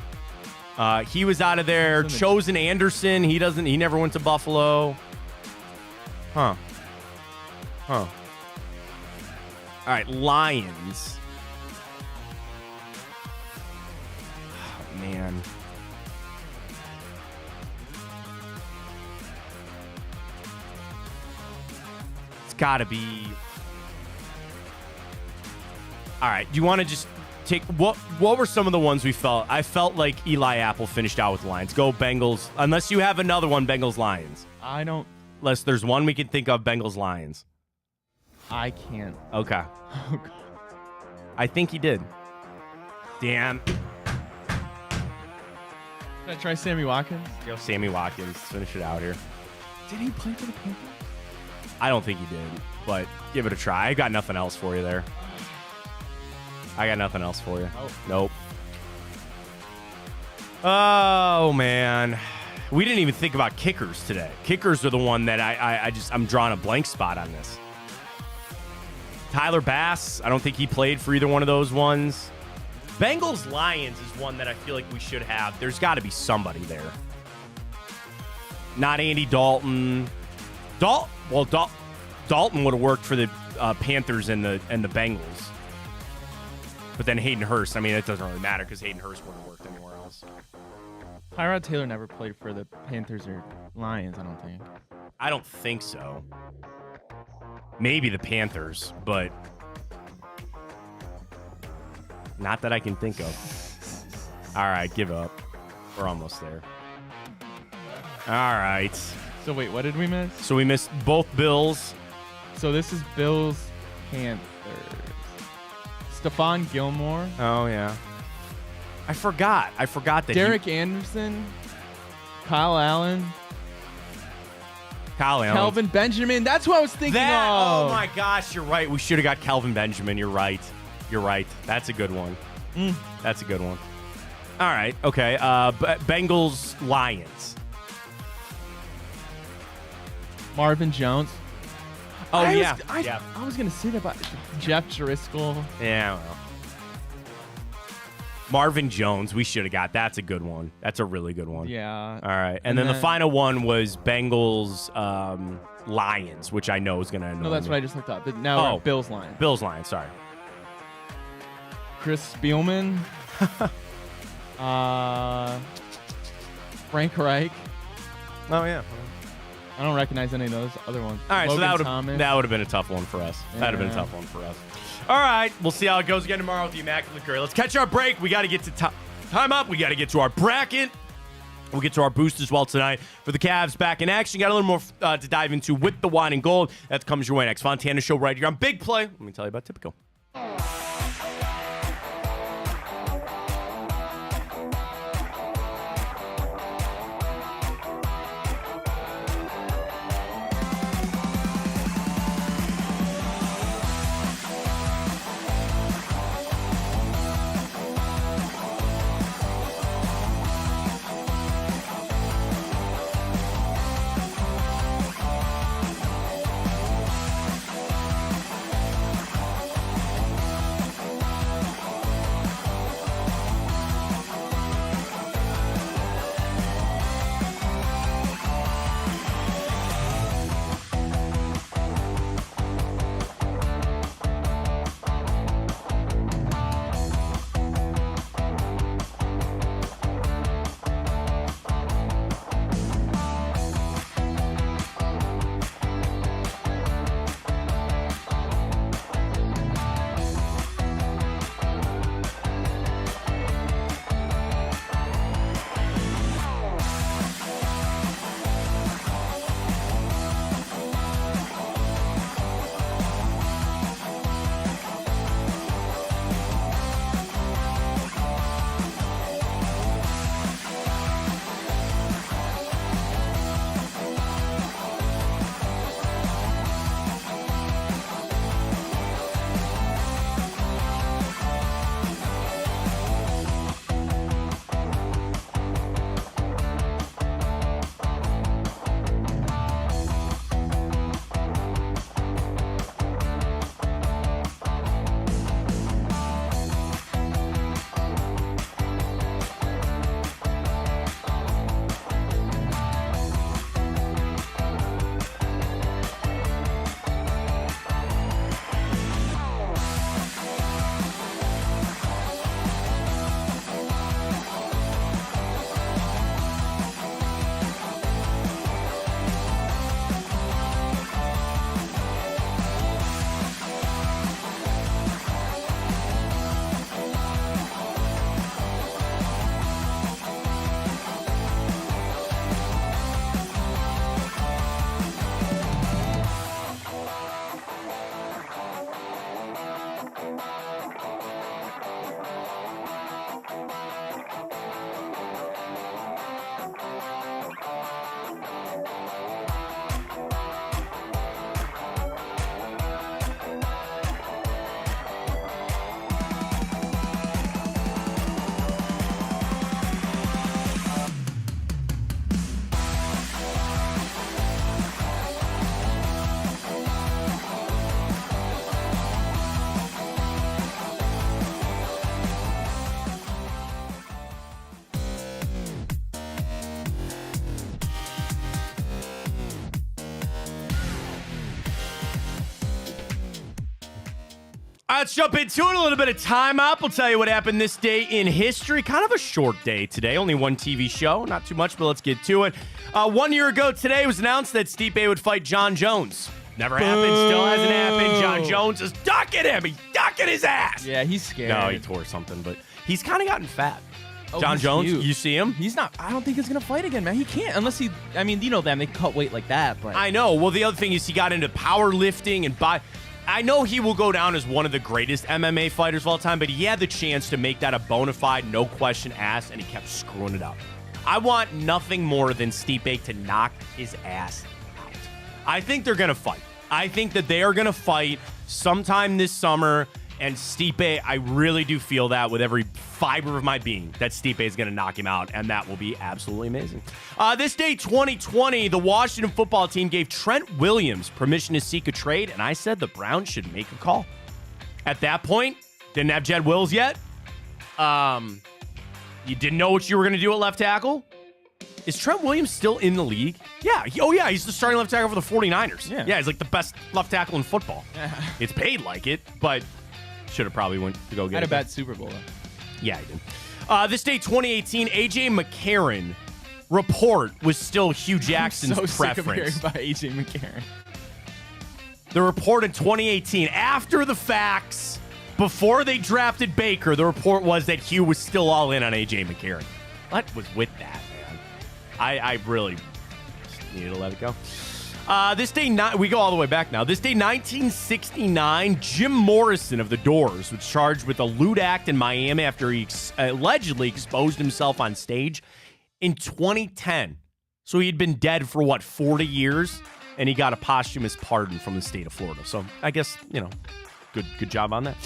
He was out of there. Chosen Anderson. He never went to Buffalo. Huh. All right, Lions. Oh, man. It's got to be. All right, do you want to just take what were some of the ones we felt? I felt like Eli Apple finished out with the Lions. Go Bengals. Unless you have another one, Bengals Lions. I don't. Unless there's one we can think of, Bengals Lions. I can't. Okay. I think he did. Damn. Should I try Sammy Watkins? Go Sammy Watkins. Finish it out here. Did he play for the Panthers? I don't think he did, but give it a try. I got nothing else for you there. I got nothing else for you. Oh. Nope. Oh, man. We didn't even think about kickers today. Kickers are the one that I'm drawing a blank spot on this. Tyler Bass, I don't think he played for either one of those ones. Bengals Lions is one that I feel like we should have. There's got to be somebody there. Not Andy Dalton. Dalton would have worked for the Panthers and the Bengals. But then Hayden Hurst, I mean, it doesn't really matter because Hayden Hurst wouldn't have worked anywhere else. Tyrod Taylor never played for the Panthers or Lions, I don't think. I don't think so. Maybe the Panthers, but not that I can think of. All right, give up. We're almost there. All right. So wait, what did we miss? So we missed both Bills. So this is Bills, Panthers. Stephon Gilmore. Oh, yeah. I forgot that Derek Anderson. Kyle Allen. Kelvin Benjamin. That's what I was thinking of. Oh, my gosh. You're right. We should have got Kelvin Benjamin. You're right. That's a good one. That's a good one. All right. Okay. Bengals, Lions. Marvin Jones. Oh, I was going to say that about Jeff Driscoll. Yeah, well. Marvin Jones, we should have got. That's a good one. That's a really good one. Yeah. All right. And then the final one was Bengals, Lions, which I know is going to annoy No, that's me. what I just looked up. But now we're at Bills Lions. Bills, Lions, sorry. Chris Spielman. Frank Reich. Oh, yeah. I don't recognize any of those other ones. All right, Logan so Thomas. that would have been a tough one for us. Yeah. That would have been a tough one for us. All right, we'll see how it goes again tomorrow with the Immaculate Curry. Let's catch our break. We got to get to time up. We got to get to our bracket. We'll get to our boost as well tonight for the Cavs back in action. Got a little more to dive into with the wine and gold. That comes your way next. Fontana Show right here on Big Play. Let me tell you about Typical. right, let's jump into it. A little bit of time up. We'll tell you what happened this day in history. Kind of a short day today. Only one TV show. Not too much, but let's get to it. 1 year ago today, it was announced that Stipe would fight John Jones. Never happened. Still hasn't happened. John Jones is ducking him. He's ducking his ass. Yeah, he's scared. No, he tore something, but he's kind of gotten fat. Oh, John Jones, huge. you see him? He's not. I don't think he's going to fight again, man. He can't unless he. I mean, you know them. They cut weight like that, but. I know. Well, the other thing is he got into powerlifting and I know he will go down as one of the greatest MMA fighters of all time, but he had the chance to make that a bona fide, no question ass, and he kept screwing it up. I want nothing more than Stipe to knock his ass out. I think they're going to fight. I think that they are going to fight sometime this summer, and Stipe, I really do feel that with every fiber of my being, that Stipe is going to knock him out, and that will be absolutely amazing. This day, 2020, the Washington football team gave Trent Williams permission to seek a trade, and I said the Browns should make a call. At that point, didn't have Jed Wills yet. You didn't know what you were going to do at left tackle. Is Trent Williams still in the league? Yeah. He's the starting left tackle for the 49ers. Yeah, he's like the best left tackle in football. Yeah. It's paid like it, but should have probably went to go get it. Had a bad Super Bowl, though. Yeah, he did. This day, 2018, A.J. McCarron report was still Hugh Jackson's I'm so preference. sick of hearing about A.J. McCarron. The report in 2018, after the facts, before they drafted Baker, the report was that Hugh was still all in on A.J. McCarron. What was with that, man? I really just needed to let it go. This day, we go all the way back now. This day, 1969, Jim Morrison of The Doors was charged with a lewd act in Miami after he allegedly exposed himself on stage in 2010. So he'd been dead for, 40 years? And he got a posthumous pardon from the state of Florida. So I guess, good job on that.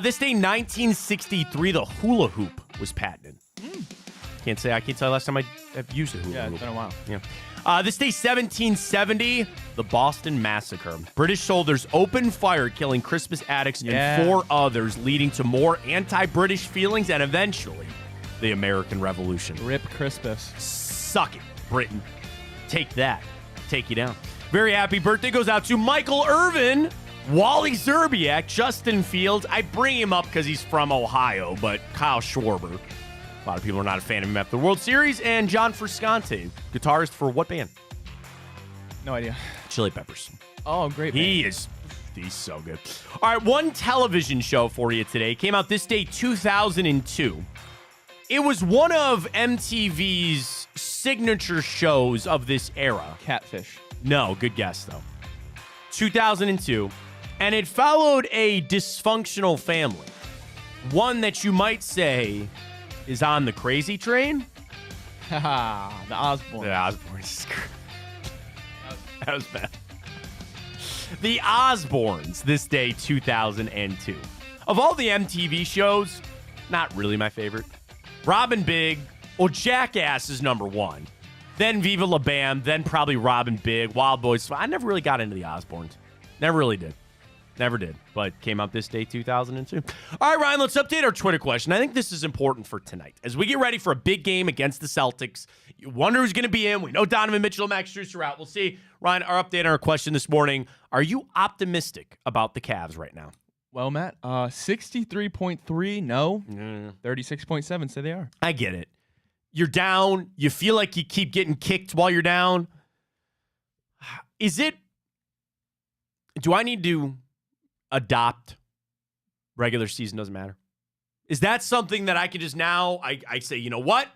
This day, 1963, the hula hoop was patented. I can't tell you last time I've used a hula hoop. Yeah, it's been a while. Yeah. This day, 1770, the Boston Massacre. British soldiers opened fire, killing Crispus Attucks and 4 others, leading to more anti-British feelings and eventually the American Revolution. Rip Crispus. Suck it, Britain. Take that. Take you down. Very happy birthday goes out to Michael Irvin, Wally Zerbiak, Justin Fields. I bring him up because he's from Ohio, but Kyle Schwarber. A lot of people are not a fan of him after the World Series. And John Frusciante, guitarist for what band? No idea. Chili Peppers. Oh, great band. He's so good. All right, one television show for you today. Came out this day, 2002. It was one of MTV's signature shows of this era. Catfish. No, good guess, though. 2002. And it followed a dysfunctional family. One that you might say is on the crazy train. Haha, the Osbournes. The Osbournes. That was bad. The Osbournes, this day, 2002. Of all the MTV shows, not really my favorite. Robin Big, Jackass is number 1. Then Viva La Bam, then probably Robin Big, Wild Boys. I never really got into the Osbournes. Never really did. Never did, but came out this day, 2002. All right, Ryan, let's update our Twitter question. I think this is important for tonight. As we get ready for a big game against the Celtics, you wonder who's going to be in. We know Donovan Mitchell and Max Strus are out. We'll see. Ryan, our update on our question this morning. Are you optimistic about the Cavs right now? Well, Matt, 63.3, no. 36.7 say they are. I get it. You're down. You feel like you keep getting kicked while you're down. Do I need to adopt regular season doesn't matter? Is that something that I can just now, I say, you know what?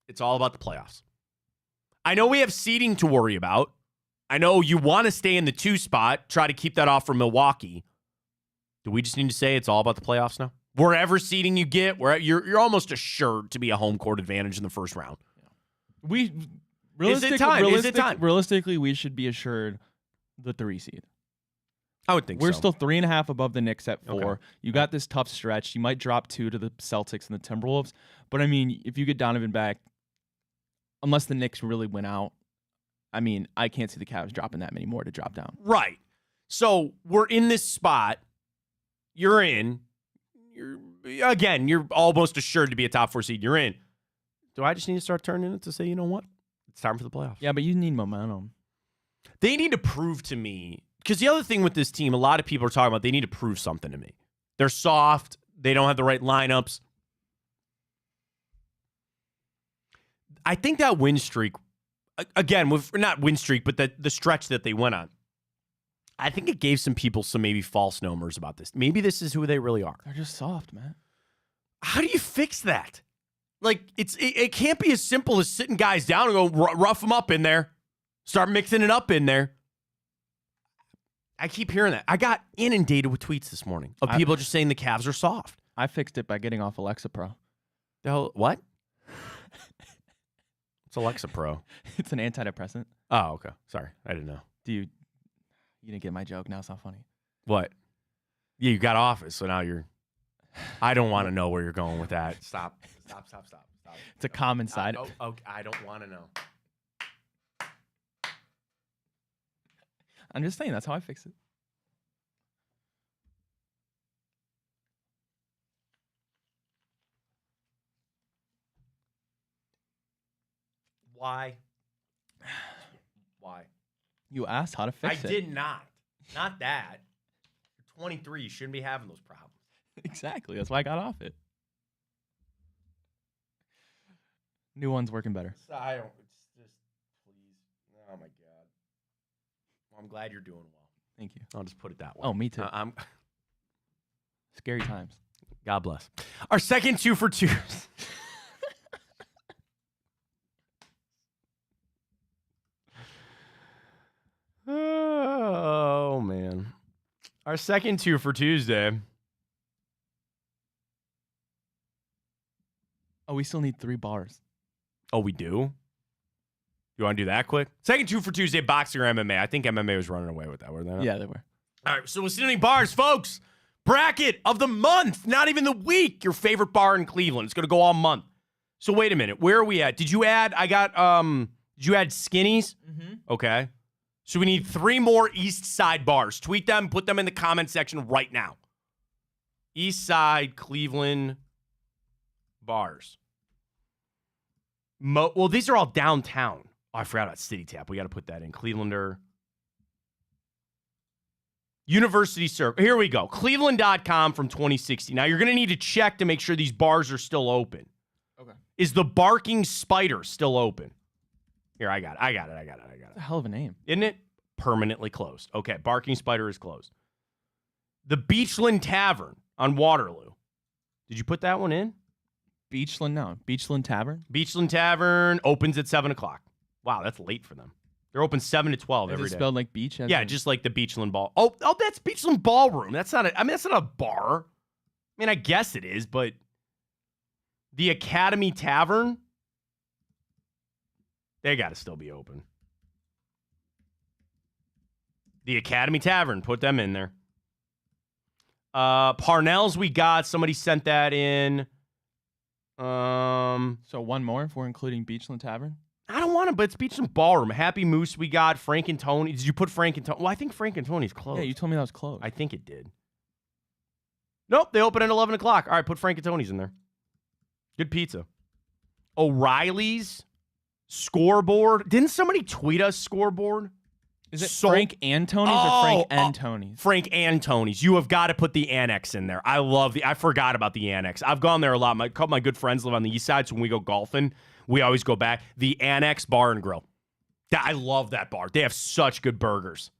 It's all about the playoffs. I know we have seeding to worry about. I know you want to stay in the 2 spot, try to keep that off from Milwaukee. Do we just need to say it's all about the playoffs now? Wherever seeding you get, where you're almost assured to be a home court advantage in the first round. Is it time? Realistically, we should be assured the 3 seed. I would think We're so. still 3.5 above the Knicks at 4. Okay. You got this tough stretch. You might drop 2 to the Celtics and the Timberwolves. But, I mean, if you get Donovan back, unless the Knicks really win out, I mean, I can't see the Cavs dropping that many more to drop down. Right. So we're in this spot. You're in. You're almost assured to be a top 4 seed. You're in. Do I just need to start turning it to say, you know what? It's time for the playoffs. Yeah, but you need momentum. They need to prove to me, because the other thing with this team, a lot of people are talking about, they need to prove something to me. They're soft. They don't have the right lineups. I think that win streak, again, not win streak, but the stretch that they went on, I think it gave some people some maybe false numbers about this. Maybe this is who they really are. They're just soft, man. How do you fix that? Like, it can't be as simple as sitting guys down and go rough them up in there. Start mixing it up in there. I keep hearing that. I got inundated with tweets this morning of people just saying the Cavs are soft. I fixed it by getting off Alexa Pro. The hell, what? It's Alexa Pro. It's an antidepressant. Oh, okay. Sorry. I didn't know. You didn't get my joke. Now it's not funny. What? Yeah, you got off it, so now you're... I don't want to know where you're going with that. Stop. It's a common side. Okay, I don't want to know. I'm just saying, that's how I fix it. Why? You asked how to fix it. I did not. Not that. You're 23. You shouldn't be having those problems. Exactly. That's why I got off it. New one's working better. I don't. It's just, please. Oh my God. Well, I'm glad you're doing well. Thank you. I'll just put it that way. Oh, me too. I'm. Scary times. God bless. Our second 2 for 2s. Oh man. Our second 2 for Tuesday. Oh, we still need 3 bars. Oh, we do? You want to do that quick? Second 2 for Tuesday, boxing or MMA. I think MMA was running away with that, were they not? Yeah, they were. All right, so we're sitting bars, folks. Bracket of the month, not even the week. Your favorite bar in Cleveland. It's going to go all month. So wait a minute. Where are we at? Did you add, did you add Skinnies? Mm-hmm. Okay. So we need 3 more East Side bars. Tweet them, put them in the comment section right now. East Side, Cleveland bars. Well, these are all downtown. Oh, I forgot about City Tap. We got to put that in. Clevelander. University Serve. Here we go. Cleveland.com from 2016. Now, you're going to need to check to make sure these bars are still open. Okay. Is the Barking Spider still open? Here, I got it. That's a hell of a name. Isn't it? Permanently closed. Okay, Barking Spider is closed. The Beachland Tavern on Waterloo. Did you put that one in? Beachland Tavern? Beachland Tavern opens at 7 o'clock. Wow, that's late for them. They're open 7 to 12 every day. Is it spelled like beach? Yeah, just like the Beachland Ball. Oh, that's Beachland Ballroom. That's not that's not a bar. I mean, I guess it is, but the Academy Tavern, they got to still be open. The Academy Tavern, put them in there. Parnell's we got. Somebody sent that in. So one more if we're including Beachland Tavern? I don't want to, but it's Beachland Ballroom. Happy Moose we got. Frank and Tony. Did you put Frank and Tony? Well, I think Frank and Tony's closed. Yeah, you told me that was closed. I think it did. Nope, they open at 11 o'clock. All right, put Frank and Tony's in there. Good pizza. O'Reilly's Scoreboard. Didn't somebody tweet us Scoreboard? Is it Frank and Tony's or Frank and Tony's? Frank and Tony's. You have got to put the annex in there. I forgot about the annex. I've gone there a lot. A couple of my good friends live on the east side, so when we go golfing, we always go back. The Annex Bar and Grill. I love that bar. They have such good burgers.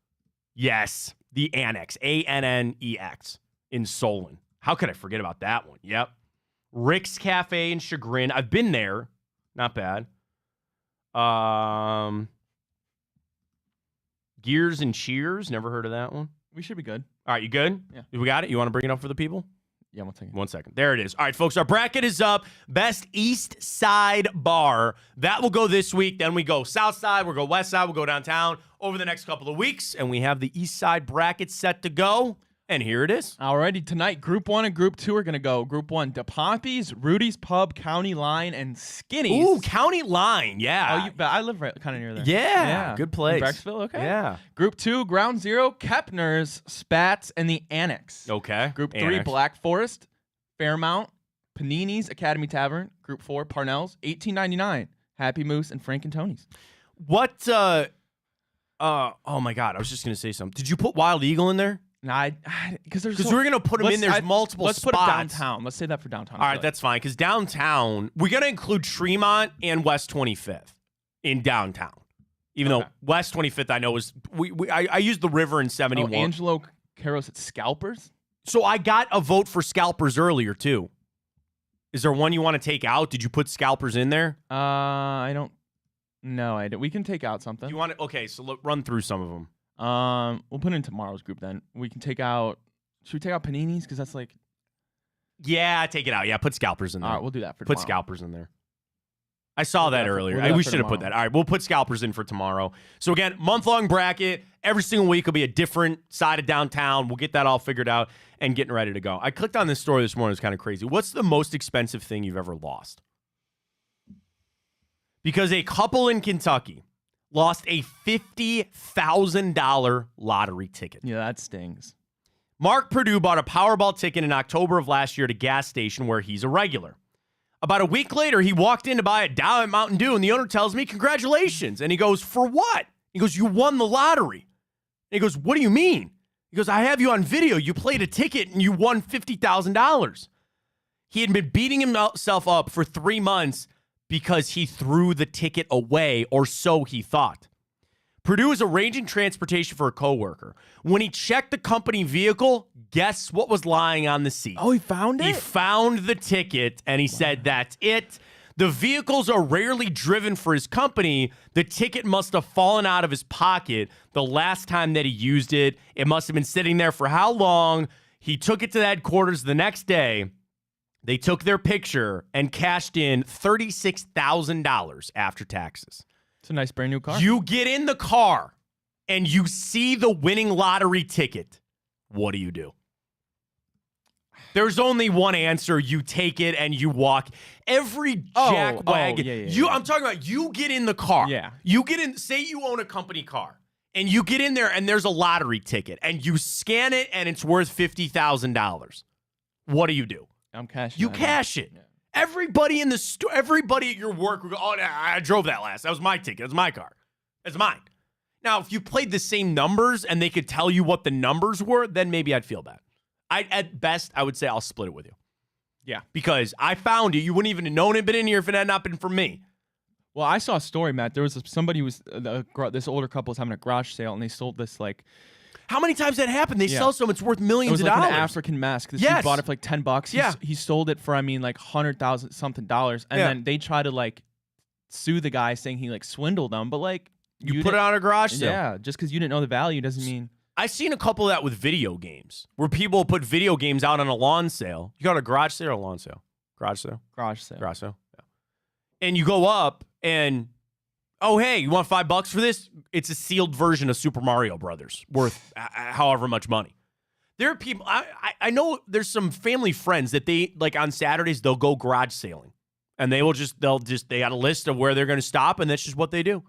Yes, the Annex. ANNEX in Solon. How could I forget about that one? Yep. Rick's Cafe in Chagrin. I've been there. Not bad. Gears and Cheers. Never heard of that one. We should be good. All right, you good? Yeah. We got it? You want to bring it up for the people? Yeah, 1 second. 1 second. There it is. All right, folks, our bracket is up. Best East Side bar. That will go this week. Then we go South Side. We'll go West Side. We'll go downtown over the next couple of weeks. And we have the East Side bracket set to go. And here it is. Alrighty, tonight, Group 1 and Group 2 are going to go. Group 1, DePompe's, Rudy's Pub, County Line, and Skinny's. Ooh, County Line, yeah. Oh, I live right kind of near there. Yeah, good place. In Brecksville, okay. Yeah. Group 2, Ground Zero, Kepner's, Spats, and the Annex. Okay. Group 3, Annex. Black Forest, Fairmount, Panini's, Academy Tavern. Group 4, Parnell's, $18.99, Happy Moose, and Frank and Tony's. What, oh my God, I was just going to say something. Did you put Wild Eagle in there? Because we're going to put them in. There's multiple let's spots. Let's put it downtown. Let's say that for downtown. All right, that's fine. Because downtown, we're going to include Tremont and West 25th in downtown. Even though West 25th, I know is I used the river in 71. Angelo Caros at Scalpers. So I got a vote for Scalpers earlier too. Is there one you want to take out? Did you put Scalpers in there? I don't. No, I don't. We can take out something. You want to? Okay, so run through some of them. We'll put it in tomorrow's group then. We can take out. Should we take out Paninis? Because that's like. Yeah, take it out. Yeah, put Scalpers in there. All right, we'll do that for tomorrow. Put Scalpers in there. I saw that earlier. We should have put that. All right, we'll put Scalpers in for tomorrow. So again, month-long bracket. Every single week will be a different side of downtown. We'll get that all figured out and getting ready to go. I clicked on this story this morning. It's kind of crazy. What's the most expensive thing you've ever lost? Because a couple in Kentucky lost a $50,000 lottery ticket. Yeah, that stings. Mark Purdue bought a Powerball ticket in October of last year at a gas station where he's a regular. About a week later, he walked in to buy a Diet Mountain Dew, and the owner tells me, "Congratulations." And he goes, "For what?" He goes, "You won the lottery." And he goes, "What do you mean?" He goes, "I have you on video. You played a ticket, and you won $50,000. He had been beating himself up for 3 months because he threw the ticket away, or so he thought. Purdue is arranging transportation for a coworker. When he checked the company vehicle, guess what was lying on the seat? Oh, he found it? He found the ticket, and he said, "That's it." The vehicles are rarely driven for his company. The ticket must have fallen out of his pocket the last time that he used it. It must have been sitting there for how long? He took it to the headquarters the next day. They took their picture and cashed in $36,000 after taxes. It's a nice brand new car. You get in the car and you see the winning lottery ticket. What do? There's only one answer. You take it and you walk. Every jackwagon. I'm talking about you get in the car. Yeah. You get in, say you own a company car, and you get in there and there's a lottery ticket, and you scan it and it's worth $50,000. What do? I'm cashing You cash it. Yeah. Everybody in the store, everybody at your work will go, "Oh, I drove that last. That was my ticket. It was my car. It's mine." Now, if you played the same numbers and they could tell you what the numbers were, then maybe I'd feel bad. At best, I would say I'll split it with you. Yeah. Because I found it. You wouldn't even have known it had been in here if it had not been for me. Well, I saw a story, Matt. There was somebody who was, this older couple was having a garage sale, and they sold this, like... How many times that happened? They sell something, it's worth millions of dollars. It was like an African mask. This dude bought it for like $10. Yeah. He sold it for, like $100,000 something dollars. And then they try to like sue the guy saying he like swindled them. But like you put it on a garage sale. Yeah. Just because you didn't know the value doesn't mean. I've seen a couple of that with video games where people put video games out on a lawn sale. You got a garage sale or a lawn sale? Garage sale? Garage sale. Garage sale. Yeah. And you go up and, "Oh, hey, you want $5 for this?" It's a sealed version of Super Mario Brothers worth however much money. There are people, I know there's some family friends that they, like on Saturdays, they'll go garage sailing. And they got a list of where they're going to stop, and that's just what they do.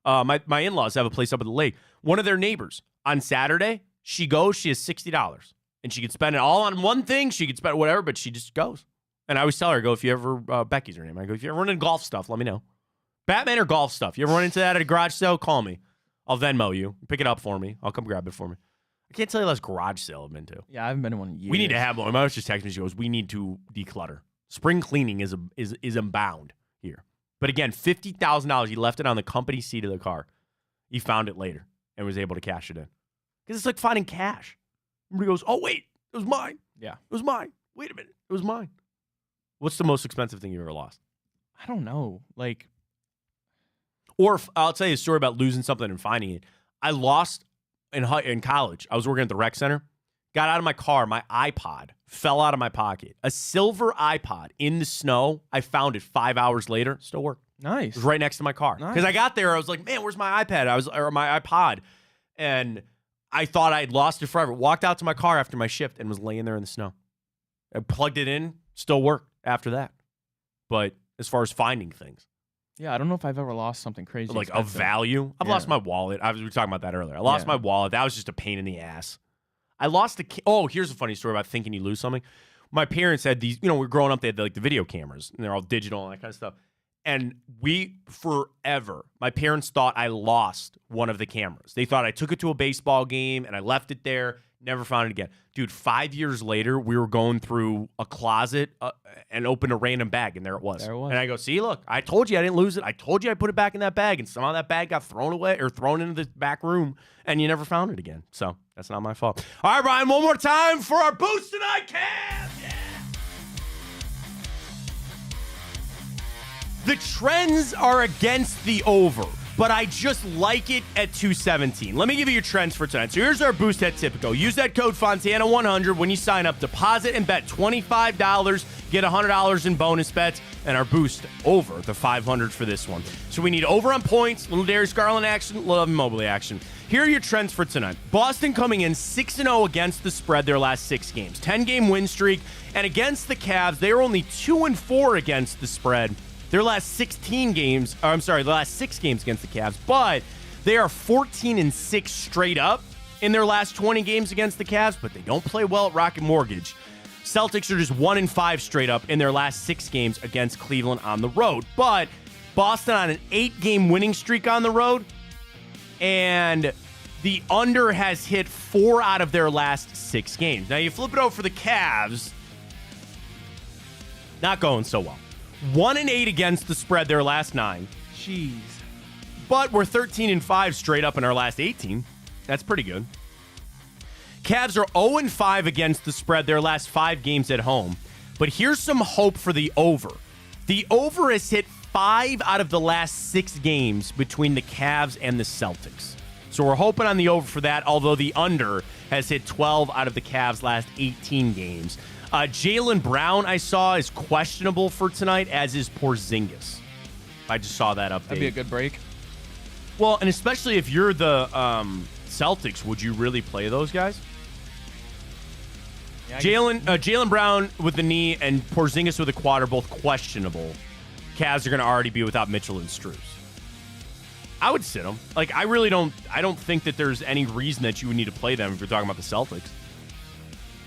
My in-laws have a place up at the lake. One of their neighbors, on Saturday, she has $60. And she could spend it all on one thing. She could spend whatever, but she just goes. And I always tell her, if you ever, Becky's her name. I go, if you ever run into golf stuff, let me know. Batman or golf stuff. You ever run into that at a garage sale? Call me. I'll Venmo you. Pick it up for me. I'll come grab it for me. I can't tell you the last garage sale I've been to. Yeah, I haven't been to one in years. We need to have one. My wife just texted me. She goes, "We need to declutter. Spring cleaning is inbound here." But again, $50,000. He left it on the company seat of the car. He found it later and was able to cash it in. Because it's like finding cash. Everybody goes, "Oh, wait, it was mine." Yeah. It was mine. Wait a minute. It was mine. What's the most expensive thing you ever lost? I don't know. Like... Or I'll tell you a story about losing something and finding it. I lost in college. I was working at the rec center. Got out of my car. My iPod fell out of my pocket. A silver iPod in the snow. I found it 5 hours later. Still worked. Nice. It was right next to my car. Because I got there. I was like, "Man, where's my iPad?" Or my iPod. And I thought I'd lost it forever. Walked out to my car after my shift and was laying there in the snow. I plugged it in. Still worked after that. But as far as finding things. Yeah, I don't know if I've ever lost something crazy. Like of value. I've lost my wallet. We were talking about that earlier. I lost my wallet. That was just a pain in the ass. I lost here's a funny story about thinking you lose something. My parents had these, we were growing up, they had like the video cameras, and they're all digital and that kind of stuff. And forever, my parents thought I lost one of the cameras. They thought I took it to a baseball game and I left it there. Never found it again. Dude, 5 years later, we were going through a closet and opened a random bag, and there it was. And I go, see, look, I told you I didn't lose it. I told you I put it back in that bag, and somehow that bag got thrown away or thrown into the back room, and you never found it again. So that's not my fault. All right, Brian, one more time for our boost tonight, Cavs. Yeah. The trends are against the over, but I just like it at 217. Let me give you your trends for tonight. So here's our boost at Tipico. Use that code Fontana100 when you sign up. Deposit and bet $25. Get $100 in bonus bets. And our boost over the 500 for this one. So we need over on points, little Darius Garland action, little Donovan Mobley action. Here are your trends for tonight. Boston coming in 6-0 against the spread their last 6 games. 10-game win streak. And against the Cavs, they are only 2-4 against the spread their last 16 games, or I'm sorry, the last 6 games against the Cavs, but they are 14-6 straight up in their last 20 games against the Cavs, but they don't play well at Rocket Mortgage. Celtics are just 1-5 straight up in their last 6 games against Cleveland on the road, but Boston on an 8-game winning streak on the road, and the under has hit 4 out of their last 6 games. Now you flip it over for the Cavs, not going so well. 1-8 against the spread their last 9. Jeez. But we're 13-5 straight up in our last 18. That's pretty good. Cavs are 0-5 against the spread their last 5 games at home. But here's some hope for the over. The over has hit 5 out of the last 6 games between the Cavs and the Celtics. So we're hoping on the over for that, although the under has hit 12 out of the Cavs' last 18 games. Jaylen Brown, I saw, is questionable for tonight, as is Porzingis. I just saw that update. That'd be a good break. Well, and especially if you're the Celtics, would you really play those guys? Yeah, Jaylen Brown with the knee and Porzingis with a quad are both questionable. Cavs are going to already be without Mitchell and Strus. I would sit them. Like, I don't think that there's any reason that you would need to play them if you're talking about the Celtics.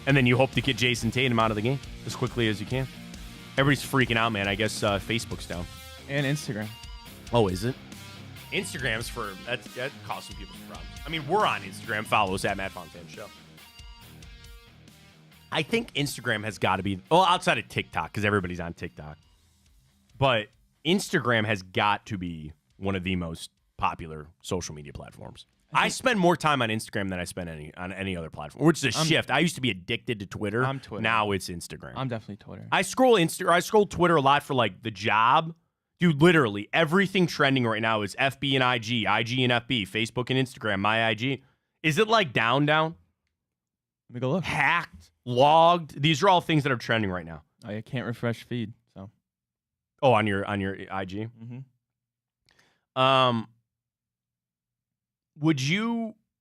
And then you hope to get Jason Tatum out of the game as quickly as you can. Everybody's freaking out, man. I guess Facebook's down. And Instagram. Oh, is it? Instagram's for... That caused some people some problems. I mean, we're on Instagram. Follow us at Matt Fontana Show. I think Instagram has got to be... Well, outside of TikTok, because everybody's on TikTok. But Instagram has got to be one of the most popular social media platforms. I spend more time on Instagram than I spend on any other platform, which is a shift. I used to be addicted to Twitter. I'm Twitter. Now it's Instagram. I'm definitely Twitter. I scroll Twitter a lot for like the job. Dude, literally everything trending right now is FB and IG and FB, Facebook and Instagram, my IG. Is it like down? Let me go look. Hacked, logged. These are all things that are trending right now. I can't refresh feed. So. Oh, on your IG? Mm-hmm.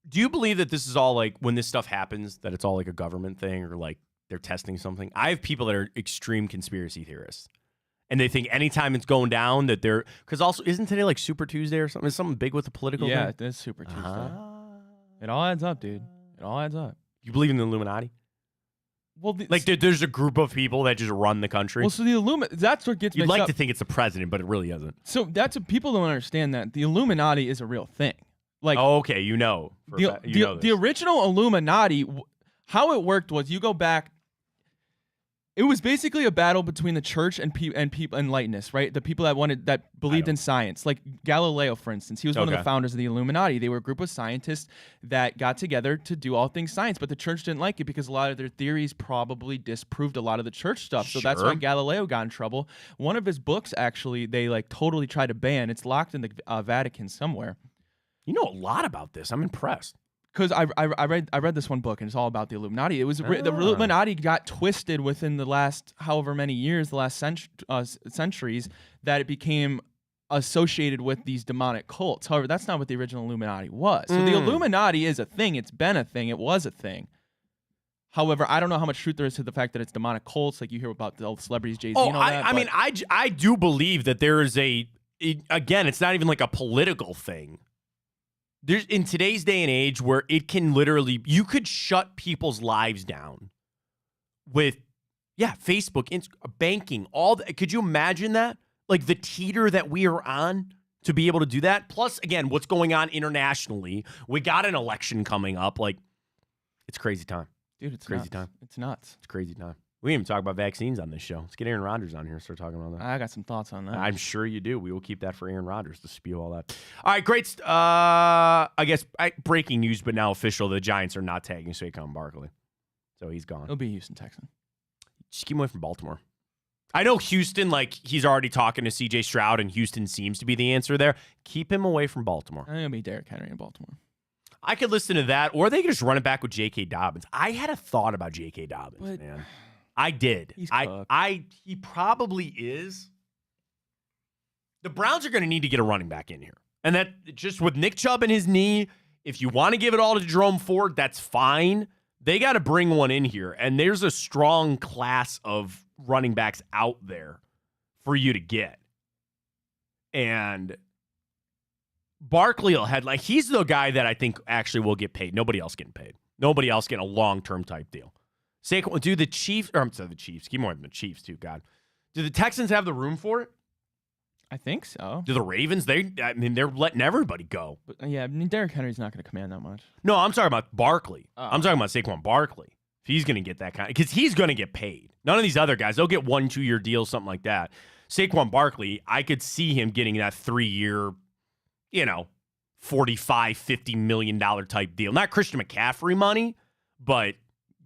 Do you believe that this is all like, when this stuff happens, that it's all like a government thing or like they're testing something? I have people that are extreme conspiracy theorists. And they think anytime it's going down that they're... Because also, isn't today like Super Tuesday or something? Is something big with the political thing? Yeah, it is Super Tuesday. It all adds up, dude. It all adds up. You believe in the Illuminati? Well, there's a group of people that just run the country. Well, so the Illuminati... That's what gets me. You'd like to think it's the president, but it really isn't. So that's what people don't understand, that the Illuminati is a real thing. Like, oh, okay, you know. The original Illuminati, how it worked was, you go back, it was basically a battle between the church and people enlighteners, right? The people that believed in science, like Galileo, for instance. He was one of the founders of the Illuminati. They were a group of scientists that got together to do all things science, but the church didn't like it because a lot of their theories probably disproved a lot of the church stuff. So that's why Galileo got in trouble. One of his books, actually, they like totally tried to ban. It's locked in the Vatican somewhere. You know a lot about this. I'm impressed. Because I read this one book, and it's all about the Illuminati. It was the Illuminati got twisted within the last however many years, the last centuries, that it became associated with these demonic cults. However, that's not what the original Illuminati was. So the Illuminati is a thing. It's been a thing. It was a thing. However, I don't know how much truth there is to the fact that it's demonic cults, like you hear about the old celebrities, Jay-Z and all that. I do believe that there is again, it's not even like a political thing. There's, in today's day and age, where it can literally, you could shut people's lives down with, Facebook, banking, all that. Could you imagine that? Like the teeter that we are on to be able to do that? Plus, again, what's going on internationally? We got an election coming up. Like, It's crazy time. Dude, it's crazy nuts. time. It's nuts. It's crazy time. We didn't even talk about vaccines on this show. Let's get Aaron Rodgers on here and start talking about that. I got some thoughts on that. I'm sure you do. We will keep that for Aaron Rodgers to spew all that. All right, great. I guess breaking news, but now official. The Giants are not tagging Saquon Barkley. So he's gone. It'll be a Houston Texan. Just keep him away from Baltimore. I know Houston, he's already talking to C.J. Stroud, and Houston seems to be the answer there. Keep him away from Baltimore. I think it'll be Derrick Henry in Baltimore. I could listen to that, or they could just run it back with J.K. Dobbins. I had a thought about J.K. Dobbins, man. I did. He probably is. The Browns are going to need to get a running back in here. And that just with Nick Chubb and his knee, if you want to give it all to Jerome Ford, that's fine. They got to bring one in here. And there's a strong class of running backs out there for you to get. And Barkley will head, he's the guy that I think actually will get paid. Nobody else getting paid. Nobody else getting a long-term type deal. Saquon, do the Chiefs, or I'm sorry, the Chiefs, keep more than the Chiefs too, God. Do the Texans have the room for it? I think so. Do the Ravens? They're letting everybody go. But yeah, Derrick Henry's not going to command that much. No, I'm talking about Barkley. I'm talking about Saquon Barkley. If he's going to get that kind, because he's going to get paid. None of these other guys, they'll get 1-2 year deals, something like that. Saquon Barkley, I could see him getting that 3-year, $45, $50 million type deal. Not Christian McCaffrey money, but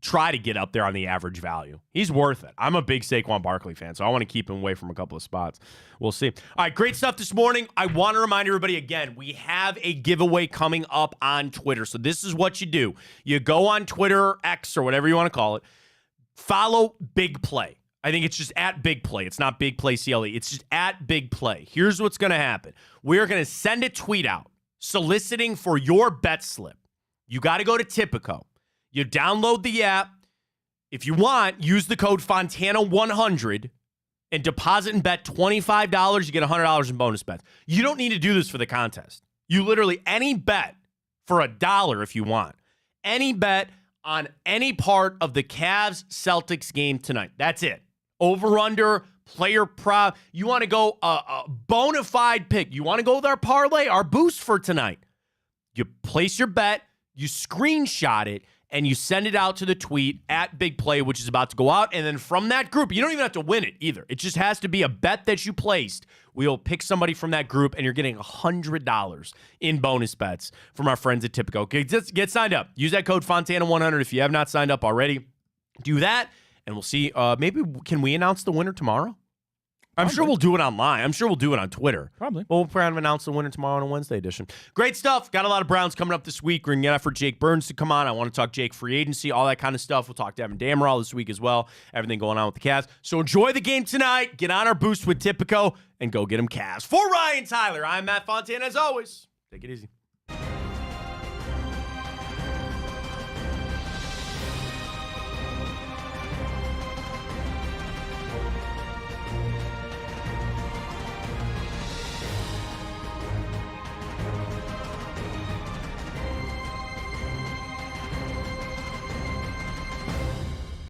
try to get up there on the average value. He's worth it. I'm a big Saquon Barkley fan, so I want to keep him away from a couple of spots. We'll see. All right, great stuff this morning. I want to remind everybody again, we have a giveaway coming up on Twitter. So this is what you do. You go on Twitter, X, or whatever you want to call it. Follow Big Play. I think it's just at Big Play. It's not Big Play CLE. It's just at Big Play. Here's what's going to happen. We're going to send a tweet out soliciting for your bet slip. You got to go to Tipico. You download the app. If you want, use the code Fontana100 and deposit and bet $25. You get $100 in bonus bets. You don't need to do this for the contest. You literally, any bet for $1 if you want. Any bet on any part of the Cavs-Celtics game tonight. That's it. Over-under, player prop. You want to go a bona fide pick. You want to go with our parlay, our boost for tonight. You place your bet, you screenshot it, and you send it out to the tweet at Big Play, which is about to go out. And then from that group, you don't even have to win it either. It just has to be a bet that you placed. We'll pick somebody from that group, and you're getting $100 in bonus bets from our friends at Tipico. Get signed up. Use that code Fontana100 if you have not signed up already. Do that, and we'll see. Maybe can we announce the winner tomorrow? I'm sure we'll do it online. I'm sure we'll do it on Twitter. Probably. We'll probably announce the winner tomorrow on a Wednesday edition. Great stuff. Got a lot of Browns coming up this week. We're going to get for Jake Burns to come on. I want to talk Jake free agency, all that kind of stuff. We'll talk to Evan Damerall this week as well. Everything going on with the Cavs. So enjoy the game tonight. Get on our boost with Tipico and go get them Cavs. For Ryan Tyler, I'm Matt Fontana as always. Take it easy.